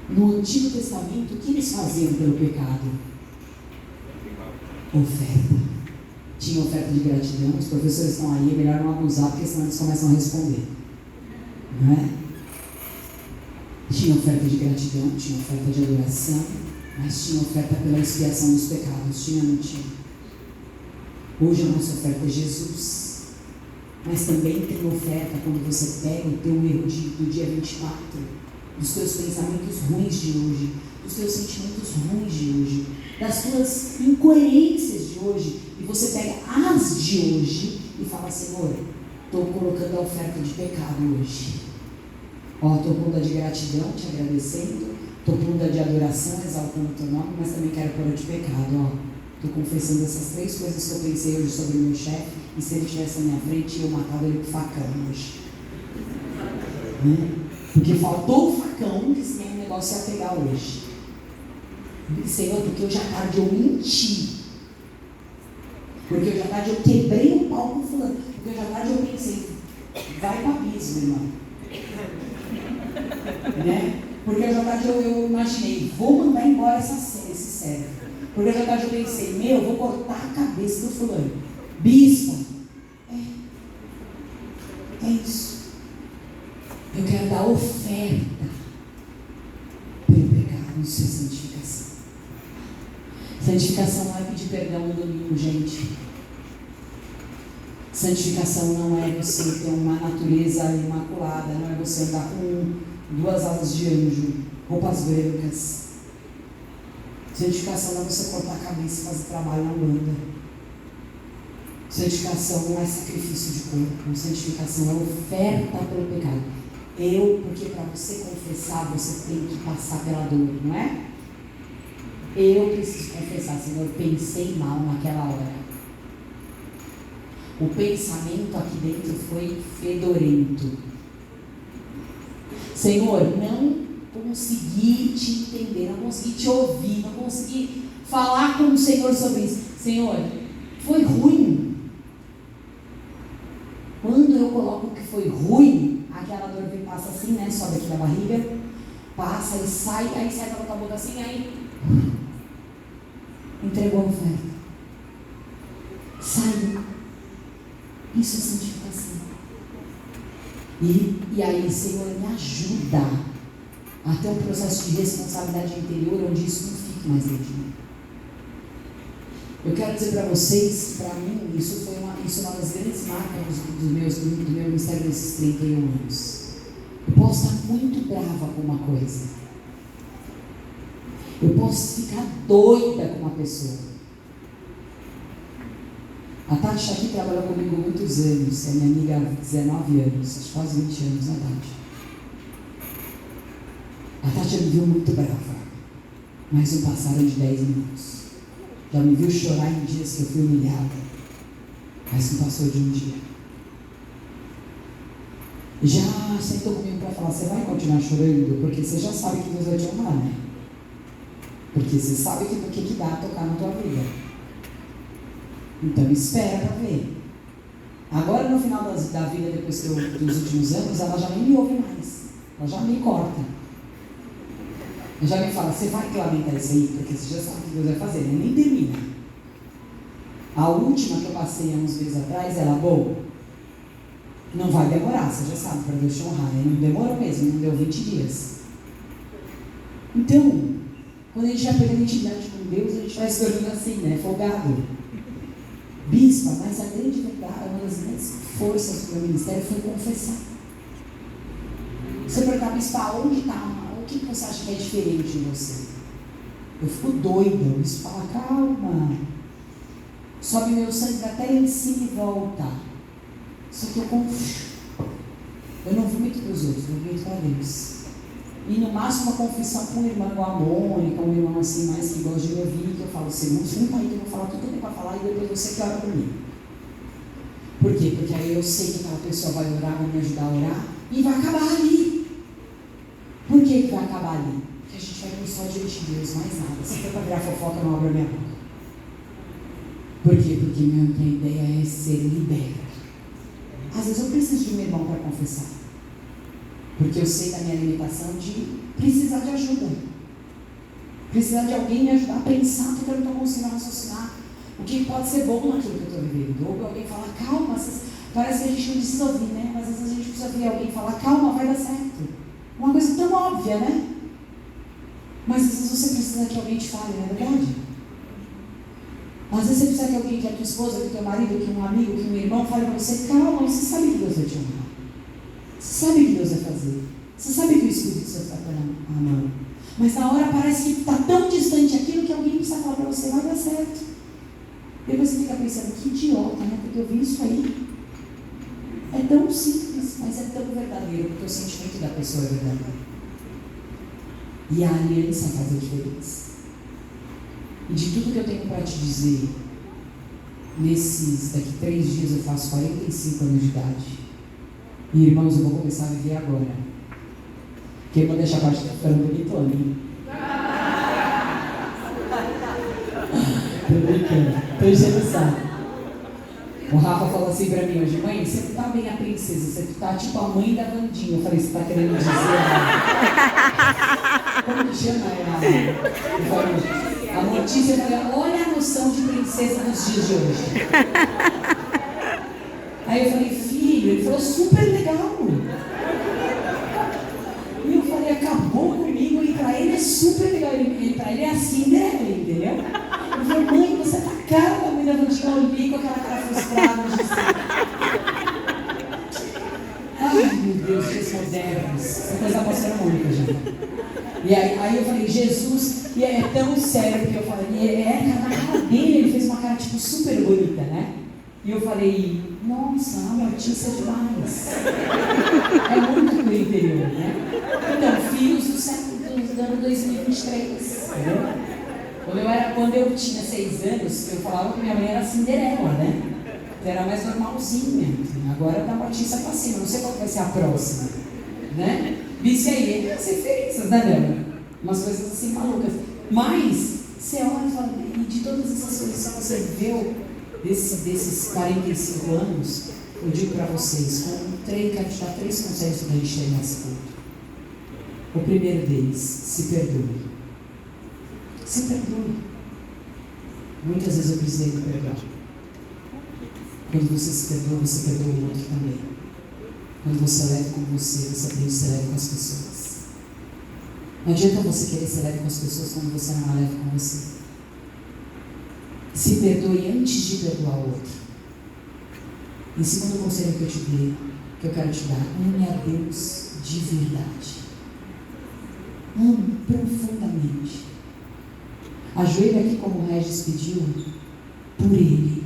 No Antigo Testamento, o que eles faziam pelo pecado? Oferta. Tinha oferta de gratidão. Os professores estão aí, é melhor não abusar, porque senão eles começam a responder. Não é? Tinha oferta de gratidão, tinha oferta de adoração, mas tinha oferta pela expiação dos pecados. Tinha ou não tinha? Hoje a nossa oferta é Jesus. Mas também tem oferta quando você pega o teu erro do dia 24, dos teus pensamentos ruins de hoje, dos teus sentimentos ruins de hoje, das tuas incoerências de hoje, e você pega as de hoje e fala: Senhor, estou colocando a oferta de pecado hoje. Estou pondo a de gratidão, te agradecendo. Estou pondo a de adoração, exaltando o teu nome, mas também quero pôr a de pecado. Estou confessando essas 3 coisas que eu pensei hoje sobre o meu chefe, e se ele estivesse na minha frente, eu matava ele com facão hoje. Porque faltou o facão, que senão o negócio ia pegar hoje. Senhor, porque hoje à tarde eu menti. Porque hoje à tarde eu quebrei o pau com fulano. Porque hoje à tarde eu pensei: vai para abismo, irmão. Né? Porque hoje à tarde eu imaginei: vou mandar embora esse servo. Porque hoje à tarde eu pensei: vou cortar a cabeça do fulano. Bispa. É isso. Eu quero dar oferta pelo pecado, isso é santificação. Santificação não é pedir perdão no domingo, gente. Santificação não é você ter uma natureza imaculada, não é você andar com 2 asas de anjo, roupas brancas. Santificação não é você cortar a cabeça e fazer trabalho na banda. Santificação não é sacrifício de corpo. Santificação é oferta pelo pecado. Porque para você confessar, você tem que passar pela dor, não é? Eu preciso confessar: Senhor, pensei mal naquela hora. O pensamento aqui dentro foi fedorento. Senhor, não consegui te entender, não consegui te ouvir, não consegui falar com o Senhor sobre isso. Senhor, foi ruim. Quando eu coloco que foi ruim, aquela dor vem, passa assim, né? Sobe aqui na barriga, passa e sai, aí sai pela tua boca assim, aí entregou a oferta. Saiu. Isso é santificação. E aí, Senhor, me ajuda a ter um processo de responsabilidade interior onde isso não fique mais dentro de mim. Eu quero dizer para vocês, para mim, isso é uma das grandes marcas do meu ministério nesses 31 anos. Eu posso estar muito brava com uma coisa. Eu posso ficar doida com uma pessoa. A Tati aqui trabalhou comigo há muitos anos, é minha amiga há 19 anos, quase 20 anos, né, Tati? A Tati me viu muito brava, mas não passaram de 10 minutos. Já me viu chorar em dias que eu fui humilhada, mas não passou de um dia. Já sentou comigo para falar: você vai continuar chorando? Porque você já sabe que Deus vai te honrar, né? Porque você sabe o que dá tocar na tua vida. Então espera para ver. Agora no final da vida, depois dos últimos anos, ela já nem me ouve mais. Ela já me corta. Ela já me fala: você vai lamentar isso aí? Porque você já sabe o que Deus vai fazer, né? Nem termina. A última que eu passei há uns meses atrás, ela: bom, não vai demorar, você já sabe, para Deus te honrar, né? Não demorou mesmo, não deu 20 dias. Então, quando a gente vai pegando intimidade com Deus, a gente vai se tornando assim, né? Folgado. Bispa, mas a grande verdade, uma das grandes forças do meu ministério foi confessar. Você perguntar: bispa, onde está? O que você acha que é diferente em você? Eu fico doida. O bispo fala: calma. Sobe meu sangue até lá em cima e volta. Só que eu confio. Eu não vomito para os outros, eu vomito para Deus. E no máximo uma confissão com um irmão igual a Mônica, um irmão assim mais que gosta de me ouvir, que eu falo: Senhor, senta aí que eu vou falar tudo que tem para falar e depois você que ora por mim. Por quê? Porque aí eu sei que aquela pessoa vai orar, vai me ajudar a orar e vai acabar ali. Por que vai acabar ali? Porque a gente vai por só diante de Deus, mais nada. Se for para virar fofoca, não abre a minha boca. Por quê? Porque minha ideia é ser liberta. Às vezes eu preciso de um irmão para confessar. Porque eu sei da minha limitação de precisar de ajuda. Precisar de alguém me ajudar a pensar, porque eu não estou conseguindo raciocinar o que pode ser bom naquilo que eu estou vivendo. Ou alguém falar: calma, parece que a gente não precisa ouvir, né? Mas às vezes a gente precisa ouvir alguém falar: calma, vai dar certo. Uma coisa tão óbvia, né? Mas às vezes você precisa que alguém te fale, não é verdade? Às vezes você precisa que alguém, que a tua esposa, que o teu marido, que um amigo, que um irmão fale para você: calma, você sabe que Deus vai te honrar. Você sabe o que Deus vai fazer. Você sabe que o Espírito Santo está a mão. Mas na hora parece que está tão distante aquilo que alguém precisa falar para você: vai dar certo. Depois você fica pensando: que idiota, né? Porque eu vi isso aí. tão simples, mas é tão verdadeiro, porque o sentimento da pessoa é verdadeiro. E a aliança faz a diferença. E de tudo que eu tenho para te dizer, daqui 3 dias eu faço 45 anos de idade. E irmãos, eu vou começar a viver agora. Porque eu vou deixar a parte que tá ficando bonitona, hein? Tô brincando, tô enchendo o saco. O Rafa falou assim pra mim hoje: mãe, você não tá bem a princesa, você tá tipo a mãe da Vandinha. Eu falei: você tá querendo dizer como que chama a notícia? Eu falei: olha a noção de princesa dos dias de hoje. Aí eu falei: filho, ele falou: super legal. E eu falei: acabou comigo, e pra ele é super legal, pra ele é assim, né? Entendeu? Eu falei: mãe, você tá cara da mãe da Vandinha. Eu olhei com aquela cara frustrada. Ai, meu Deus, dias modernos. Essa coisa pode ser única, gente. E aí eu falei: Jesus, e é tão sério, porque eu falei, na cara dele, ele fez uma cara tipo super bonita, né? E eu falei: nossa, a notícia é demais. É muito do interior, né? Então, filhos do ano 2023, entendeu? Quando eu tinha 6 anos, eu falava que minha mãe era Cinderela, né? Era mais normalzinha. Agora tá Batista pra cima, não sei qual vai ser a próxima, né? Disse aí, tem as referências, né, Débora? Umas coisas assim malucas. Mas, você olha e fala, e de todas essas coisas que você viveu desses 45 anos, eu digo pra vocês, quero te dar 3 conselhos pra gente chegar nesse ponto. O primeiro deles: se perdoe. Se perdoe. Muitas vezes eu precisei me perdoar. Quando você se perdoa, você perdoa o outro também. Quando você é leve com você aprende a ser leve com as pessoas. Não adianta você querer ser leve com as pessoas quando você não é leve com você. Se perdoe antes de perdoar o outro. E segundo conselho que eu te dei, que eu quero te dar: ame a Deus de verdade. Ame profundamente. Ajoelhe aqui como o Regis pediu, por Ele.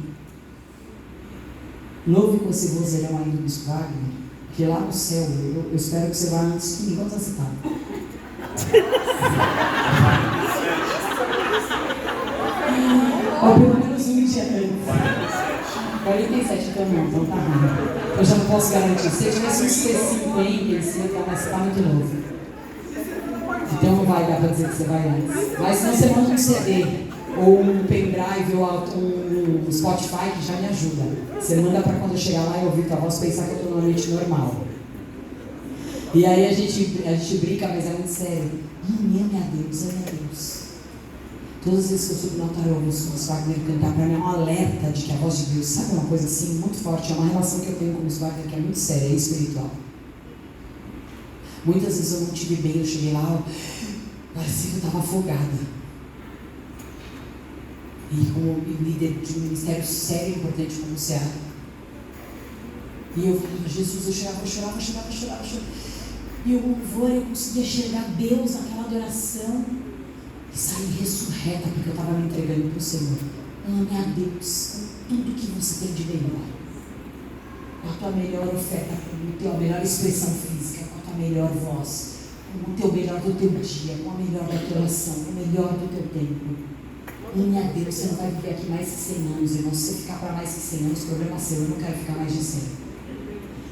Louve com esse vozeirão aí do Bispo Wagner, que lá no céu, eu espero que você vá antes de mim. Quantos você está? Pelo menos um dia antes. 47, então não, então tá ruim. Eu já não posso garantir. Se eu tivesse uns 50, você está muito novo. Então não vai dar para dizer que você vai antes. Mas se você manda um CD, ou um pendrive, ou um Spotify, que já me ajuda. Você manda para quando eu chegar lá e ouvir tua voz pensar que eu estou numa noite normal. E aí a gente brinca, mas é muito sério. Ame a Deus, ame a Deus. Todas as vezes que eu subo no altar, eu ouço o Wagner cantar, para mim é um alerta de que a voz de Deus, sabe, uma coisa assim, muito forte. É uma relação que eu tenho com o Wagner que é muito séria, é espiritual. Muitas vezes eu não tive bem, eu cheguei lá, parecia que eu estava afogada. E como líder de um ministério sério e importante como o Ceará. E eu falei: Jesus, eu chorava. E o louvor, eu conseguia enxergar Deus naquela adoração. E saí ressurreta, porque eu estava me entregando para o Senhor. Ame a Deus com tudo que você tem de melhor. Com a tua melhor oferta, com a tua melhor expressão física, com a tua melhor voz, com o teu melhor do teu dia, com a melhor da tua oração, com o melhor do teu tempo. Ame a Deus. Você não vai viver aqui mais que 100 anos, irmão. Se você ficar para mais que 100 anos, problema seu. Eu não quero ficar mais de 100.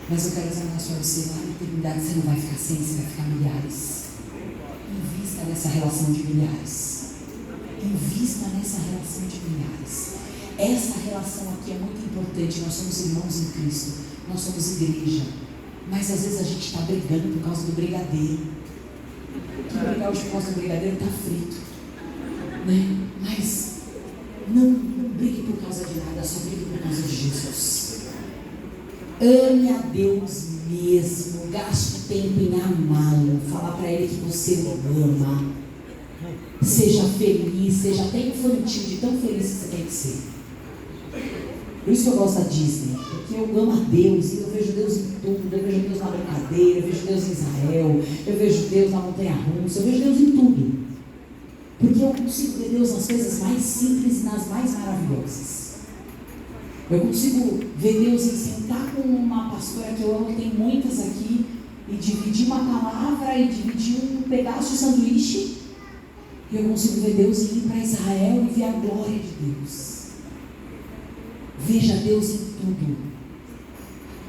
Mas eu quero examinar para você, lá na eternidade você não vai ficar 100, você vai ficar milhares. Invista nessa relação de milhares. Invista nessa relação de milhares. Essa relação aqui é muito importante. Nós somos irmãos em Cristo. Nós somos igreja. Mas às vezes a gente está brigando por causa do brigadeiro. Que brigar hoje por causa do brigadeiro está frito. Né? Mas não brigue por causa de nada, só brigue por causa de Jesus. Ame a Deus mesmo, gaste tempo em amá-lo, falar para Ele que você o ama. Seja feliz, seja até infantil, de tão feliz que você tem que ser. Por isso que eu gosto da Disney, porque eu amo a Deus, e eu vejo Deus em tudo. Eu vejo Deus na brincadeira, eu vejo Deus em Israel, eu vejo Deus na montanha-russa, eu vejo Deus em tudo. Porque eu consigo ver Deus nas coisas mais simples e nas mais maravilhosas. Eu consigo ver Deus em sentar com uma pastora que eu amo, tem muitas aqui, e dividir uma palavra e dividir um pedaço de sanduíche. E eu consigo ver Deus ir para Israel e ver a glória de Deus. Veja Deus em tudo.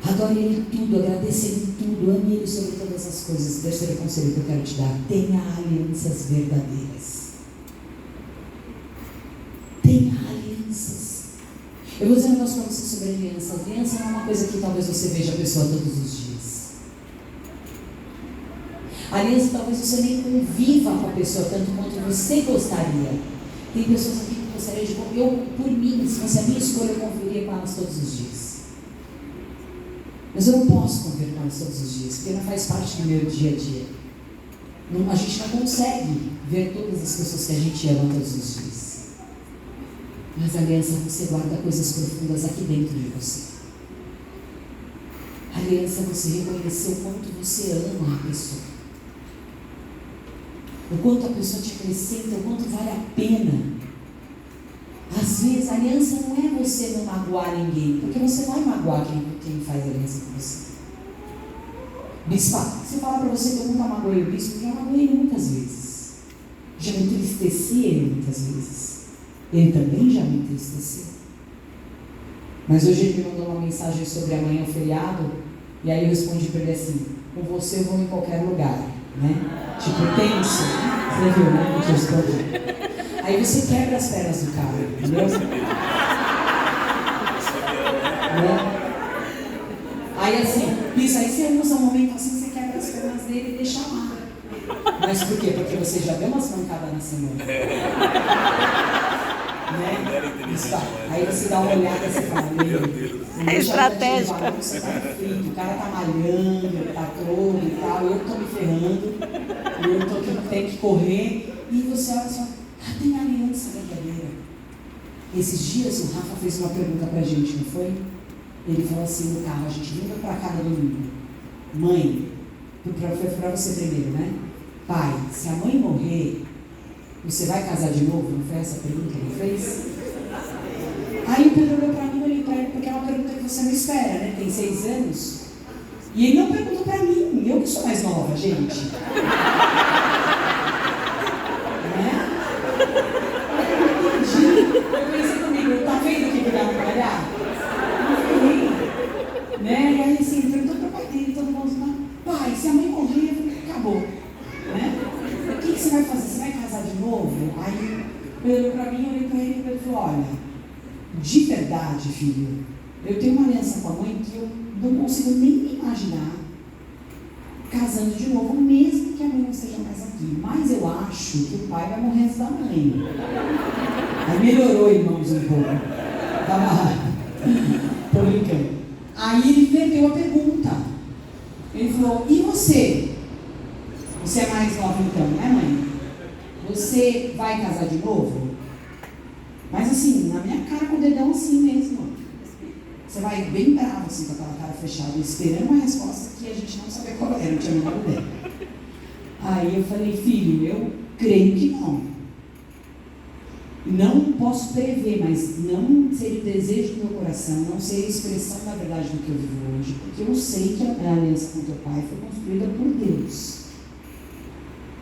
Adore Ele em tudo, agradeça Ele em tudo, ame Ele sobre todas as coisas. Terceiro conselho que eu quero te dar: tenha alianças verdadeiras. Tenha alianças. Eu vou dizer um negócio para você sobre aliança. Aliança não é uma coisa que talvez você veja a pessoa todos os dias. Aliança talvez você nem conviva com a pessoa tanto quanto você gostaria. Tem pessoas aqui que gostaria de conviver. Eu, por mim, se fosse a minha escolha, eu conviveria com elas todos os dias. Mas eu não posso conviver com elas todos os dias, porque não faz parte do meu dia a dia. A gente não consegue ver todas as pessoas que a gente ama todos os dias. Mas a aliança, você guarda coisas profundas aqui dentro de você. A aliança é você reconhecer o quanto você ama a pessoa. O quanto a pessoa te acrescenta, o quanto vale a pena. Às vezes a aliança não é você não magoar ninguém, porque você vai magoar quem faz aliança com você. Bispa, se eu falar para você que eu nunca magoei o bispo, eu já magoei ele muitas vezes. Já me entristeci ele muitas vezes. Ele também já me entristeceu. Mas hoje ele me mandou uma mensagem sobre amanhã o feriado, e aí eu respondi para ele assim: com você eu vou em qualquer lugar, né? Tipo, tenso. Você viu, né? Que eu respondi. Aí você quebra as pernas do cara, entendeu? Né? Aí assim, isso aí você usa um momento assim, você quebra as pernas dele e deixa lá. Mas por quê? Porque você já deu umas pancadas na semana. Né? Isso, tá. Aí você dá uma olhada e você fala: é estratégica. Você tá frito, o cara tá malhando, tá todo e tal, eu tô me ferrando, eu tô que tenho que correr, e você olha só, tem aliança verdadeira. Esses dias o Rafa fez uma pergunta pra gente, não foi? Ele falou assim no carro, a gente vindo pra cá no domingo: mãe, foi pra você primeiro, né? Pai, se a mãe morrer, você vai casar de novo? Não foi essa a pergunta que ele fez? Aí o Pedro olhou pra mim e olhei pra ele, porque é uma pergunta que você não espera, né? Tem 6 anos. E ele não perguntou pra mim, eu que sou mais nova, gente. Né? Eu pensei comigo: tá vendo que dá pra trabalhar? Não foi. Né? E aí assim, ele perguntou pro pai dele, todo mundo falou: pai, se a mãe morrer, eu falei: acabou. Né? O que você vai fazer? Você vai casar de novo? Aí ele olhou pra mim, eu olhei pra ele e ele falou: olha, de verdade, filho, eu tenho uma aliança com a mãe que eu não consigo nem me imaginar casando de novo, mesmo que a mãe não esteja mais aqui. Mas eu acho que o pai vai morrer antes da mãe. Aí melhorou, irmãos, um pouco. Tô brincando. Aí ele perdeu a pergunta. Ele falou: e você? Você é mais nova então, né, mãe? Você vai casar de novo? Mas assim, na minha cara, com o dedão assim mesmo. Você vai bem bravo, assim, com aquela cara fechada, esperando uma resposta que a gente não sabia qual era, não tinha a menor ideia. Aí eu falei: filho, eu creio que não. Não posso prever, mas não seria o desejo do meu coração, não seria a expressão da verdade do que eu vivo hoje, porque eu sei que a aliança com teu pai foi construída por Deus.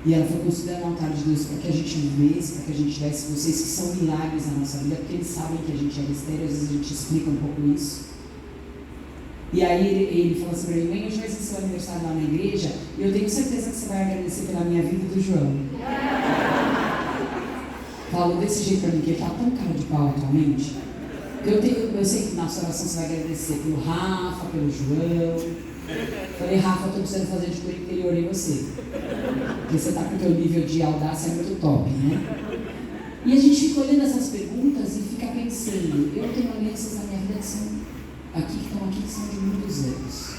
E ela foi construída no altar de Deus para que a gente vivesse, para que a gente tivesse vocês que são milagres na nossa vida, porque eles sabem que a gente é besteira, às vezes a gente explica um pouco isso. E aí ele falou assim para mim: mãe, hoje vai ser seu aniversário lá na igreja, e eu tenho certeza que você vai agradecer pela minha vida e do João. Falou desse jeito para mim, que ele está tão cara de pau atualmente. Eu sei que na sua oração você vai agradecer pelo Rafa, pelo João. Falei: Rafa, eu estou precisando fazer de cura interior em você. Porque você está com o teu nível de audácia muito top, né? E a gente fica olhando essas perguntas e fica pensando: eu tenho alianças na minha vida que estão aqui, que são de muitos anos.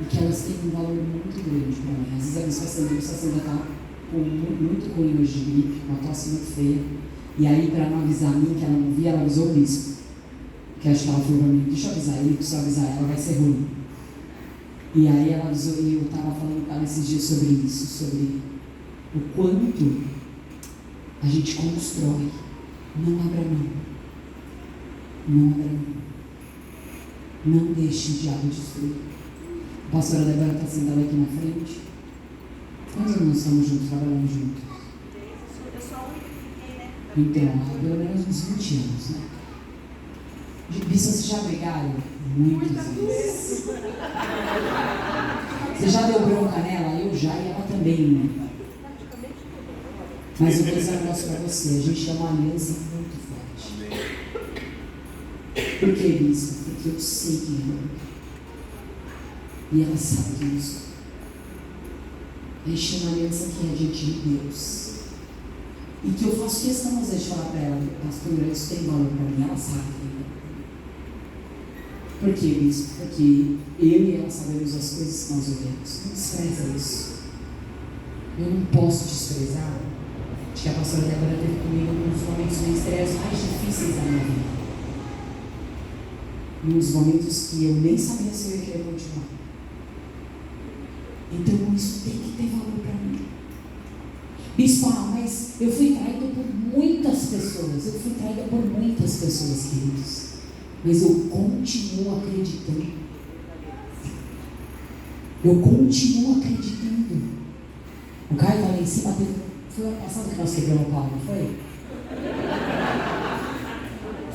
E que elas têm um valor muito grande para mim. Às vezes a menstruação ainda está muito ruim hoje de gripe, uma tosse muito feia. E aí, para não avisar a mim, que ela não via, ela avisou o bispo. Que acho que ela falou para mim: deixa eu avisar ele, que se eu avisar ela vai ser ruim. E aí ela avisou, e eu estava falando com ela esses dias sobre isso, sobre o quanto a gente constrói, não abra mão. Não abra mão. Não deixe o diabo destruir. A pastora Débora está sentada aqui na frente. Quantos anos nós estamos juntos, trabalhando juntos? Eu sou a única que fiquei, né? Então, há pelo menos uns 20 anos, né? Bispo, vocês já brigaram? Muitas vezes. Você já deu bronca nela? Eu já, e ela também, né? Mas eu vou dizer um negócio para você, a gente tem uma aliança muito forte. Por que isso? Porque eu sei quem eu amo. E ela sabe quem eu sou. A gente tem uma aliança que é diante de Deus. E que eu faço questão às vezes de falar para ela, pastor, isso tem valor para mim, ela sabe quem eu amo. Por que isso? Porque eu e ela sabemos as coisas que nós vivemos. Não despreza isso. Eu não posso desprezar. Acho que a pastora Débora teve comigo nos momentos ministérios mais difíceis da minha vida. Nos momentos que eu nem sabia se eu ia querer continuar. Então isso tem que ter valor para mim. Bispo, mas eu fui traída por muitas pessoas. Eu fui traída por muitas pessoas, queridos. Mas eu continuo acreditando. Eu continuo acreditando. O Caio está lá em cima. Foi ano passado que nós quebramos o pau, não foi?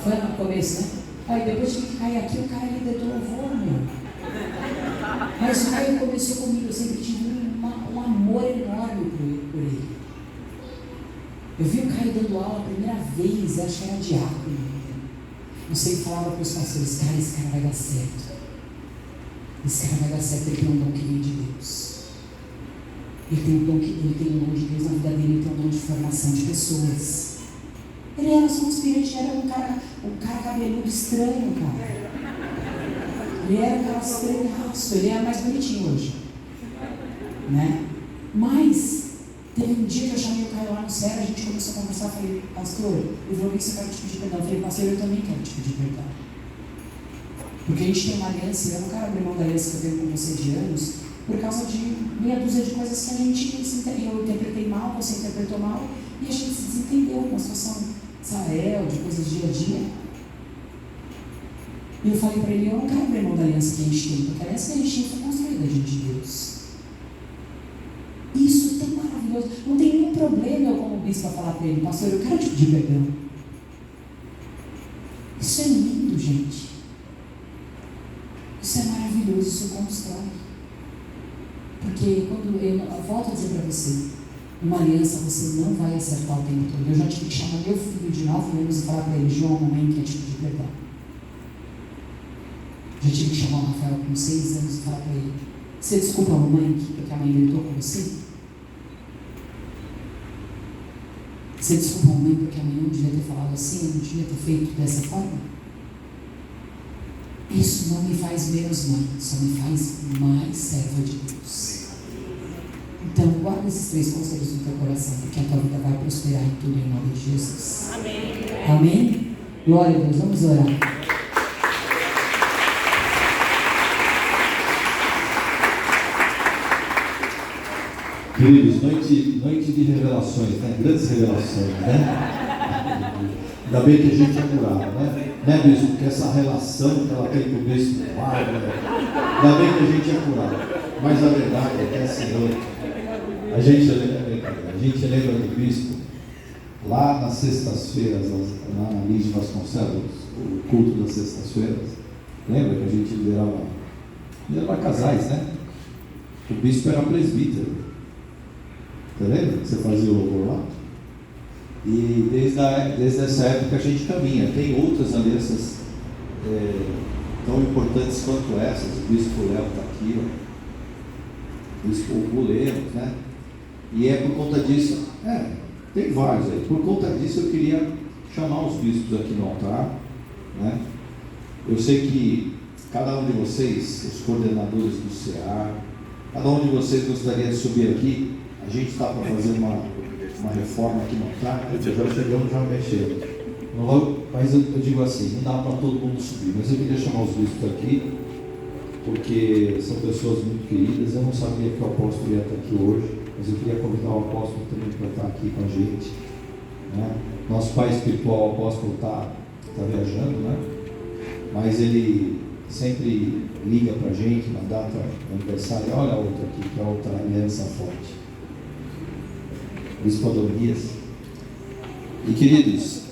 Foi no começo, né? Aí depois que cair aqui, o Caio líder do louvor, meu. Mas o Caio começou comigo. Eu sempre tive um amor enorme por ele. Eu vi o Caio dando aula a primeira vez, acho que era diácono. Não sei, falava para os pastores, cara, esse cara vai dar certo. Esse cara vai dar certo, ele tem um dom que vem de Deus. Ele tem um dom de Deus na vida dele, ele tem um dom de formação de pessoas. Ele era só um aspirante, era um cara cabeludo estranho, cara. Ele era um cara estranhaço, ele era mais bonitinho hoje. Né? Mas teve um dia que eu chamei o Caio lá no Cera, a gente começou a conversar, falei, pastor, eu vou ver se eu quero te pedir perdão. Eu falei, pastor, eu também quero te pedir perdão. Porque a gente tem uma aliança, eu não quero abrir mão da aliança que eu tenho com você de anos, por causa de meia dúzia de coisas que a gente eu interpretei mal, você interpretou mal, e a gente se desentendeu com a situação Israel, de coisas do dia a dia. E eu falei para ele, eu não quero abrir mão da aliança que a gente tem, porque a aliança que a gente tem foi construída diante de Deus. Isso é tão maravilhoso. Não tem nenhum problema eu, como bispo, falar para ele, pastor, eu quero te pedir perdão. Isso é lindo, gente. Isso é maravilhoso, isso constrói. Porque quando eu volto a dizer para você, uma aliança você não vai acertar o tempo todo. Eu já tive que chamar meu filho de 9 anos e falar para ele, João, a mamãe quer te pedir perdão. Já tive que chamar o Rafael com 6 anos e falar para ele, você desculpa a mamãe porque a mãe gritou com você? Você desculpa a mamãe porque a mãe não devia ter falado assim, não devia ter feito dessa forma? Isso não me faz menos mãe, só me faz mais serva de Deus. Então, guarda esses 3 conselhos no teu coração, porque a tua vida vai prosperar em tudo em nome de Jesus. Amém. Amém? Glória a Deus, vamos orar. Queridos, noite de revelações, né? Grandes revelações, né? Ainda bem que a gente é curado, né, bispo? Porque essa relação que ela tem com o bispo, ainda bem que a gente é curado. Mas a verdade é que assim, a gente lembra do bispo lá nas sextas-feiras, lá na Liz de Vasconcelos, o culto das sextas-feiras. Lembra que a gente liderava casais, né? O bispo era presbítero. Você lembra que você fazia o louvor lá? E desde essa época a gente caminha. Tem outras alianças tão importantes quanto essas. O bispo Léo está aqui, ó. O bispo Lemos, né? E é por conta disso, tem vários aí. Por conta disso eu queria chamar os bispos aqui no altar, né? Eu sei que cada um de vocês, os coordenadores do CEAR, cada um de vocês gostaria de subir aqui. A gente está para fazer uma reforma aqui no altar, já chegamos, já mexendo. Mas eu digo assim, não dá para todo mundo subir, mas eu queria chamar os bispos aqui, porque são pessoas muito queridas. Eu não sabia que o apóstolo ia estar aqui hoje, mas eu queria convidar o apóstolo também para estar aqui com a gente, né? Nosso pai espiritual, o apóstolo, está viajando, né? mas ele sempre liga para a gente na data do aniversário. Olha a outra aqui, que é outra aliança forte. Bispo Adonias. E queridos,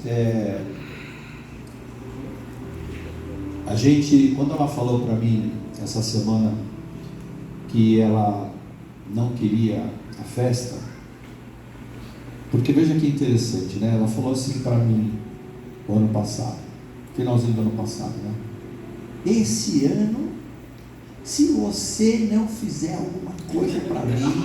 a gente, quando ela falou para mim essa semana que ela não queria a festa, porque veja que interessante, né? Ela falou assim para mim o ano passado, finalzinho do ano passado, né? Esse ano, se você não fizer alguma coisa para mim,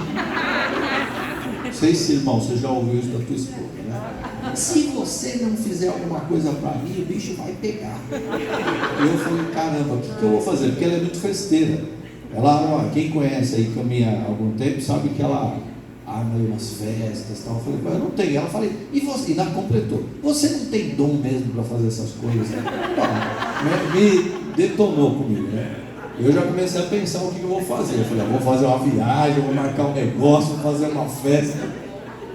não sei se, irmão, você já ouviu isso da tua esposa, né? Se você não fizer alguma coisa para mim, o bicho vai pegar. E eu falei, caramba, o que eu vou fazer? Porque ela é muito festeira. Ela, quem conhece aí caminha há algum tempo, sabe que ela arma aí umas festas e tal. Eu falei, eu não tenho. Ela falou, e você? E ela completou, você não tem dom mesmo para fazer essas coisas? Não, me detonou comigo, né? Eu já comecei a pensar o que eu vou fazer. Eu falei, eu vou fazer uma viagem, vou marcar um negócio, vou fazer uma festa.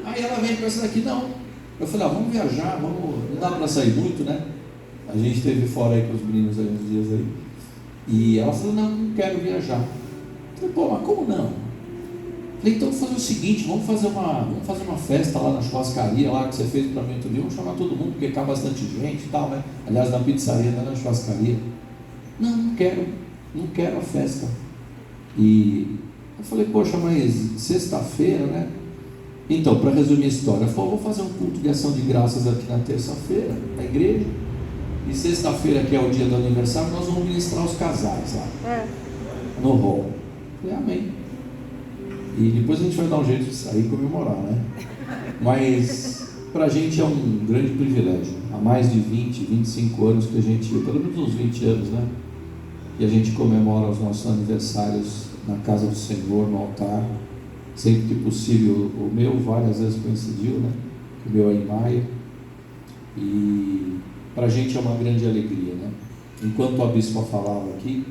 Aí ela vem com essa daqui, não. Eu falei, vamos viajar, não dá para sair muito, né? A gente esteve fora aí com os meninos aí uns dias aí. E ela falou, não quero viajar. Eu falei, pô, mas como não? Eu falei, então vamos fazer o seguinte, vamos fazer uma festa lá na churrascaria, lá que você fez para mim outro dia, vamos chamar todo mundo, porque cá bastante gente e tal, né? Aliás, na pizzaria, não é na churrascaria. Não quero a festa. E eu falei, poxa, mas sexta-feira, né? Então, para resumir a história, eu falei, vou fazer um culto de ação de graças aqui na terça-feira, na igreja. E sexta-feira, que é o dia do aniversário, nós vamos ministrar os casais lá, no hall. Eu falei, amém. E depois a gente vai dar um jeito de sair e comemorar, né? Mas para a gente é um grande privilégio. Há mais de 20, 25 anos que a gente, pelo menos uns 20 anos, né? E a gente comemora os nossos aniversários na casa do Senhor, no altar. Sempre que possível, o meu várias vezes coincidiu, né? O meu é em maio. E para a gente é uma grande alegria, né? Enquanto a bispa falava aqui,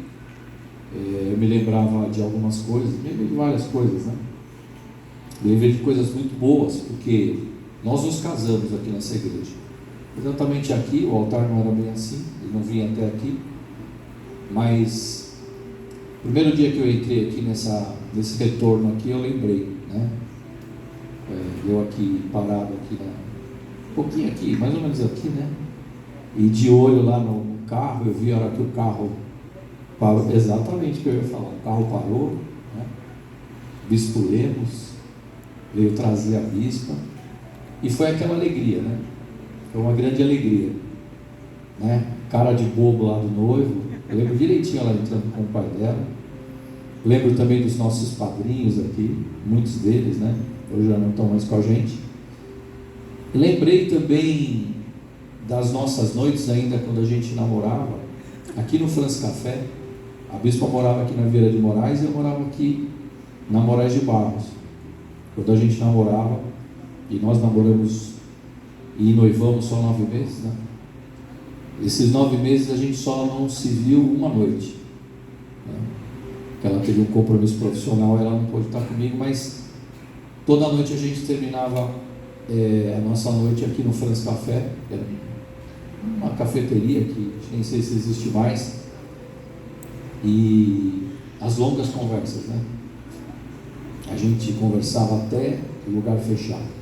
eu me lembrava de algumas coisas, me lembrei de várias coisas, né? Eu lembrei de coisas muito boas, porque nós nos casamos aqui nessa igreja. Exatamente aqui, o altar não era bem assim, ele não vinha até aqui, mas o primeiro dia que eu entrei aqui nesse retorno aqui, eu lembrei, né? Eu aqui parado aqui, um pouquinho aqui, mais ou menos aqui, né? E de olho lá no carro, eu vi a hora que o carro parou, exatamente o que eu ia falar, o carro parou, né? Bispo Lemos veio trazer a bispa, e foi aquela alegria, né? Foi uma grande alegria, né? Cara de bobo lá do noivo, eu lembro direitinho ela entrando com o pai dela. Lembro também dos nossos padrinhos aqui, muitos deles, né? Hoje já não estão mais com a gente. Lembrei também das nossas noites ainda quando a gente namorava, aqui no France Café. A bispa morava aqui na Vieira de Moraes e eu morava aqui na Moraes de Barros. Quando a gente namorava, e nós namoramos e noivamos só 9 meses, né? Esses 9 meses a gente só não se viu uma noite, né? Porque ela teve um compromisso profissional, ela não pôde estar comigo, mas toda noite a gente terminava a nossa noite aqui no France Café, era uma cafeteria que nem sei se existe mais, e as longas conversas, né? A gente conversava até o lugar fechado.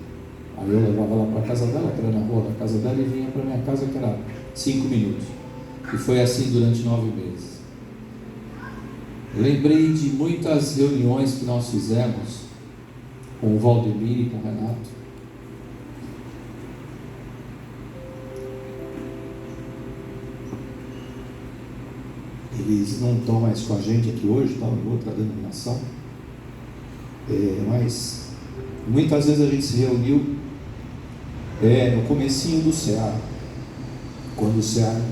Aí eu levava ela para a casa dela, que era na rua da casa dela, e vinha para a minha casa, que era 5 minutos. E foi assim durante 9 meses. Lembrei de muitas reuniões que nós fizemos com o Valdemir e com o Renato. Eles não estão mais com a gente aqui hoje, estão em outra denominação. Mas muitas vezes a gente se reuniu no comecinho do CEA, quando o CEA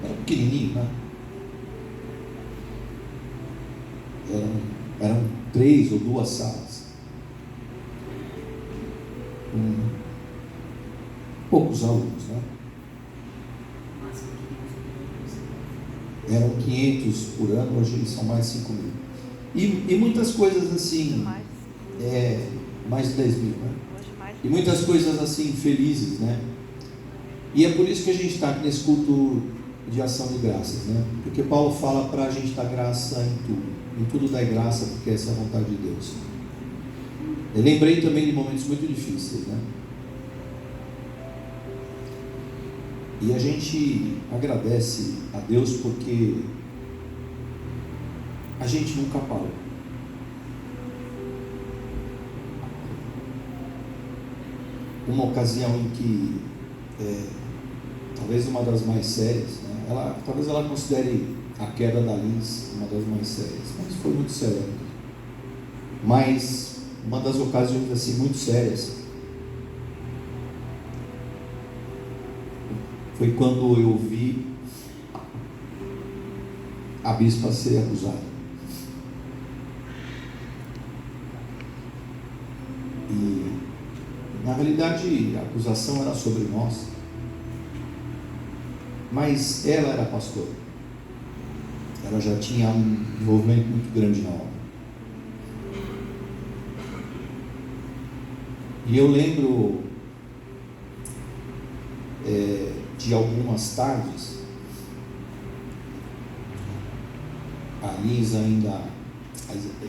era pequenininho, né? Eram 3 ou 2 salas, poucos alunos, né? Eram 500 por ano, hoje são mais de 5 mil. E muitas coisas assim, mais de 10 mil, né? E muitas coisas assim felizes, né? E é por isso que a gente está aqui nesse culto de ação de graças, né? Porque Paulo fala para a gente dar graça em tudo dá graça, porque essa é a vontade de Deus. Eu lembrei também de momentos muito difíceis, né? E a gente agradece a Deus porque a gente nunca parou. Uma ocasião em que, talvez uma das mais sérias, né? Talvez ela considere a queda da Liz uma das mais sérias, mas foi muito séria. Mas uma das ocasiões assim muito sérias foi quando eu vi a bispa ser acusada. E na realidade a acusação era sobre nós, mas ela era pastora, ela já tinha um envolvimento muito grande na obra. E eu lembro de algumas tardes, a Liz ainda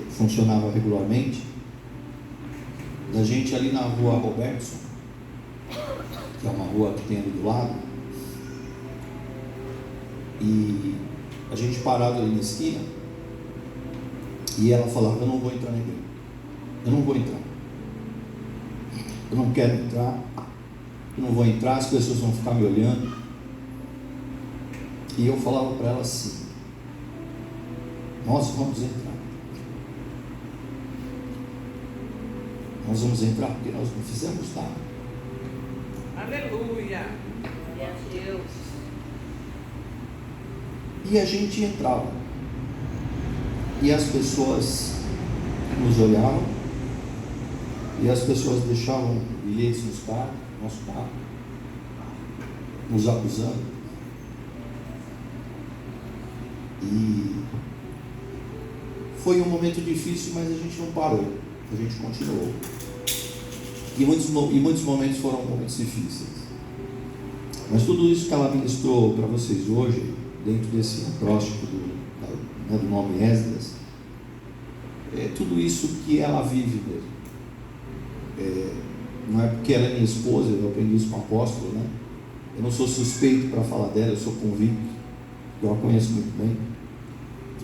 funcionava regularmente, da gente ali na rua Robertson, que é uma rua que tem ali do lado, e a gente parado ali na esquina, e ela falava: eu não vou entrar na igreja, eu não vou entrar, eu não quero entrar, eu não vou entrar, as pessoas vão ficar me olhando. E eu falava para ela assim: nós vamos entrar, nós vamos entrar porque nós não fizemos nada. Aleluia! Deus. E a gente entrava, e as pessoas nos olhavam, e as pessoas deixavam bilhetes no nosso carro, nos acusando. E foi um momento difícil, mas a gente não parou, a gente continuou. E muitos momentos foram momentos difíceis. Mas tudo isso que ela ministrou para vocês hoje, dentro desse acróstico do nome Esdras, é tudo isso que ela vive mesmo. Não é porque ela é minha esposa, eu aprendi isso com o apóstolo, né? Eu não sou suspeito para falar dela, eu sou convicto, eu a conheço muito bem.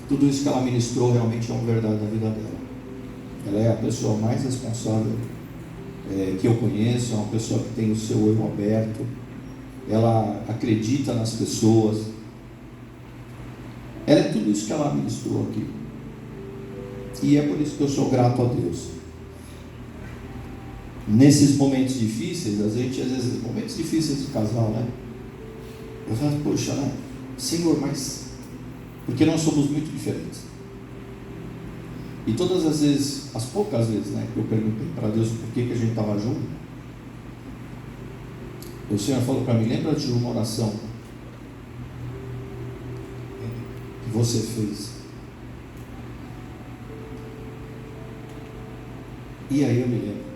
Tudo isso que ela ministrou realmente é uma verdade na vida dela. Ela é a pessoa mais responsável que eu conheço, é uma pessoa que tem o seu olho aberto, ela acredita nas pessoas, ela é tudo isso que ela ministrou aqui, e é por isso que eu sou grato a Deus. Nesses momentos difíceis, a gente às vezes, momentos difíceis de casal, né? Eu falo: poxa, né? Senhor, mas porque nós somos muito diferentes. E todas as vezes, as poucas vezes, né, que eu perguntei para Deus por que a gente estava junto, o Senhor falou para mim: lembra de uma oração que você fez? E aí eu me lembro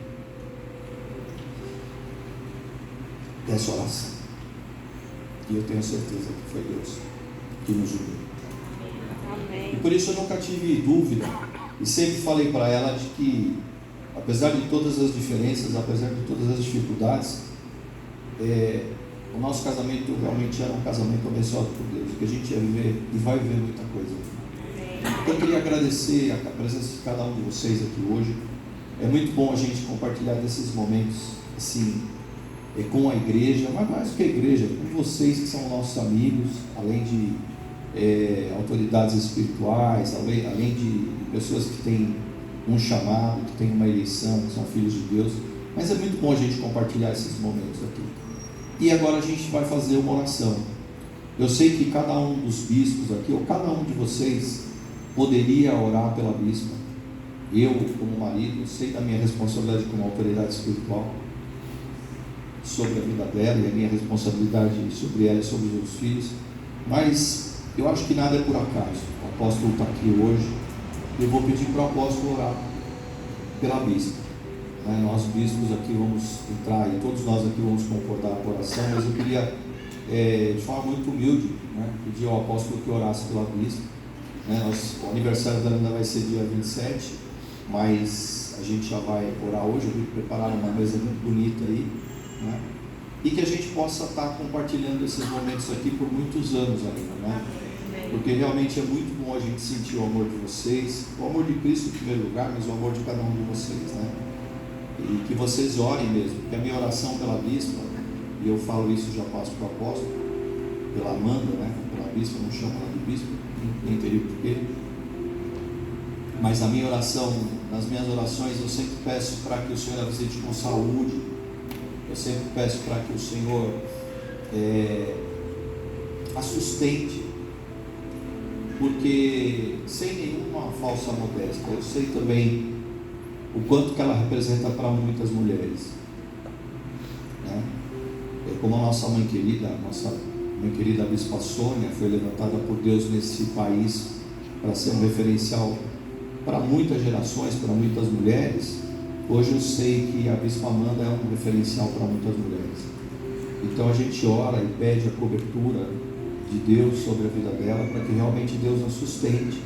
dessa oração, e eu tenho certeza que foi Deus que nos uniu. Amém. E por isso eu nunca tive dúvida, e sempre falei para ela de que, apesar de todas as diferenças, apesar de todas as dificuldades, o nosso casamento realmente era um casamento abençoado por Deus, que a gente ia viver e vai viver muita coisa. Então eu queria agradecer a presença de cada um de vocês aqui hoje. É muito bom a gente compartilhar desses momentos assim, com a igreja, mas mais do que a igreja, com vocês que são nossos amigos, além de autoridades espirituais, além de pessoas que têm um chamado, que têm uma eleição, que são filhos de Deus. Mas é muito bom a gente compartilhar esses momentos aqui. E agora a gente vai fazer uma oração. Eu sei que cada um dos bispos aqui, ou cada um de vocês, poderia orar pela bispa. Eu, como marido, sei da minha responsabilidade como autoridade espiritual sobre a vida dela, e a minha responsabilidade sobre ela e sobre os meus filhos. Mas eu acho que nada é por acaso. O apóstolo está aqui hoje. Eu vou pedir para o apóstolo orar pela bispa. Nós bispos aqui vamos entrar, e todos nós aqui vamos concordar com a oração, mas eu queria de forma muito humilde, né, pedi ao apóstolo que orasse pela bispa. Né, o aniversário dela ainda vai ser dia 27, mas a gente já vai orar hoje. Eu vou preparar uma mesa muito bonita aí, né, e que a gente possa estar compartilhando esses momentos aqui por muitos anos ainda, né, porque realmente é muito bom a gente sentir o amor de vocês, o amor de Cristo em primeiro lugar, mas o amor de cada um de vocês, né, e que vocês orem mesmo, porque a minha oração pela bispa, e eu falo isso, já passo para o apóstolo, pela Amanda, né, pela bispa, não chamo ela de bispa, nem teria porquê, mas a minha oração, nas minhas orações, eu sempre peço para que o Senhor a visite com saúde, eu sempre peço para que o Senhor a sustente, porque sem nenhuma falsa modéstia, eu sei também o quanto que ela representa para muitas mulheres, né? Como a nossa mãe querida, a Bispa Sônia, foi levantada por Deus nesse país para ser um referencial para muitas gerações, para muitas mulheres. Hoje eu sei que a Bispa Amanda é um referencial para muitas mulheres. Então a gente ora e pede a cobertura de Deus sobre a vida dela, para que realmente Deus a sustente,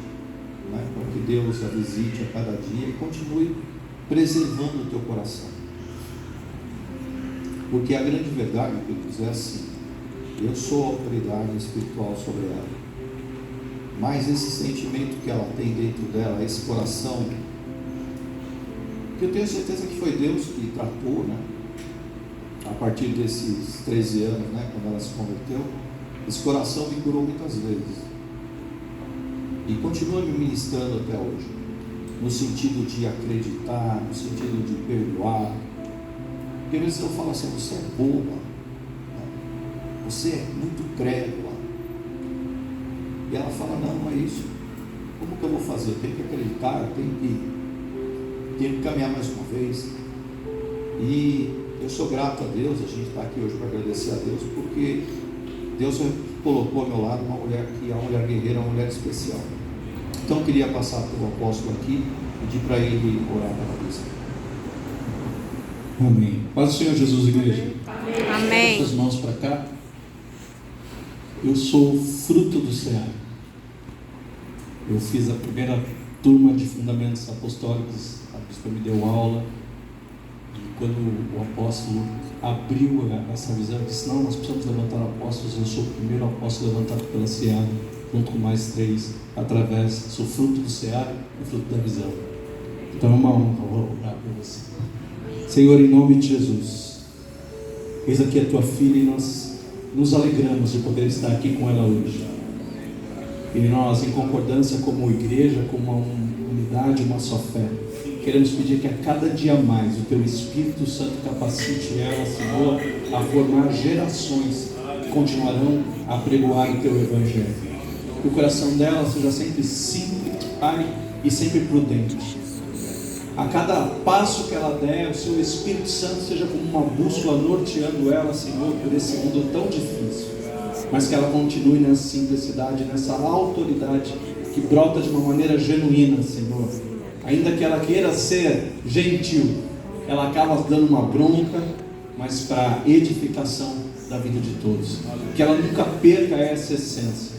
né? Para que Deus a visite a cada dia e continue preservando o teu coração. Porque a grande verdade, queridos, é assim: eu sou a autoridade espiritual sobre ela, mas esse sentimento que ela tem dentro dela, esse coração, que eu tenho certeza que foi Deus que tratou, né? A partir desses 13 anos, né? Quando ela se converteu, esse coração me curou muitas vezes e continua me ministrando até hoje, no sentido de acreditar, no sentido de perdoar. Porque às vezes eu falo assim: você é boba, né? Você é muito crédula. E ela fala: não, não é isso. Como que eu vou fazer? Eu tenho que acreditar, eu tenho que caminhar mais uma vez. E eu sou grato a Deus. A gente está aqui hoje para agradecer a Deus, porque Deus colocou ao meu lado uma mulher que é uma mulher guerreira, uma mulher especial. Então eu queria passar pelo apóstolo aqui, pedir para ele orar pela bispa. Amém. Paz do Senhor Jesus, igreja. Amém. Suas mãos para cá. Eu sou fruto do Ceará. Eu fiz a primeira turma de fundamentos apostólicos. A bispa me deu aula. E quando o apóstolo abriu essa visão, eu disse: não, nós precisamos levantar apóstolos. Eu sou o primeiro apóstolo levantado pela Ceará, junto com mais 3, sou fruto do Ceará e fruto da visão. Então é uma honra orar por você. Senhor, em nome de Jesus, eis aqui a tua filha, e nós nos alegramos de poder estar aqui com ela hoje. E nós, em concordância como igreja, como uma unidade, uma só fé, queremos pedir que a cada dia mais o teu Espírito Santo capacite ela, Senhor, a formar gerações que continuarão a pregoar o teu Evangelho. Que o coração dela seja sempre simples, Pai, e sempre prudente. A cada passo que ela der, o seu Espírito Santo seja como uma bússola norteando ela, Senhor, por esse mundo tão difícil. Mas que ela continue nessa simplicidade, nessa autoridade que brota de uma maneira genuína, Senhor. Ainda que ela queira ser gentil, ela acaba dando uma bronca, mas para edificação da vida de todos. Que ela nunca perca essa essência.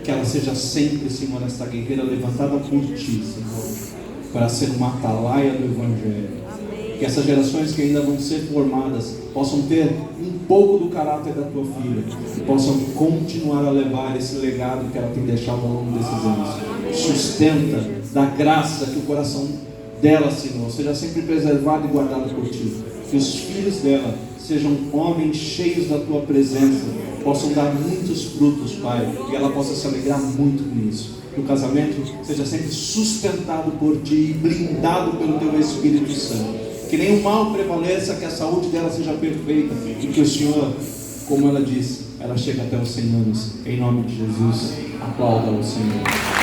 Que ela seja sempre, Senhor, essa guerreira levantada por Ti, Senhor, para ser uma atalaia do Evangelho. Que essas gerações que ainda vão ser formadas possam ter um pouco do caráter da Tua filha e possam continuar a levar esse legado que ela tem deixado ao longo desses anos. Sustenta, dá graça, que o coração dela, Senhor, seja sempre preservado e guardado por Ti. Que os filhos dela sejam homens cheios da Tua presença, possam dar muitos frutos, Pai, e ela possa se alegrar muito com isso. Que o casamento seja sempre sustentado por Ti e blindado pelo Teu Espírito Santo. Que nenhum mal prevaleça, que a saúde dela seja perfeita e que o Senhor, como ela disse, ela chegue até os 100 anos. Em nome de Jesus, aplauda o Senhor.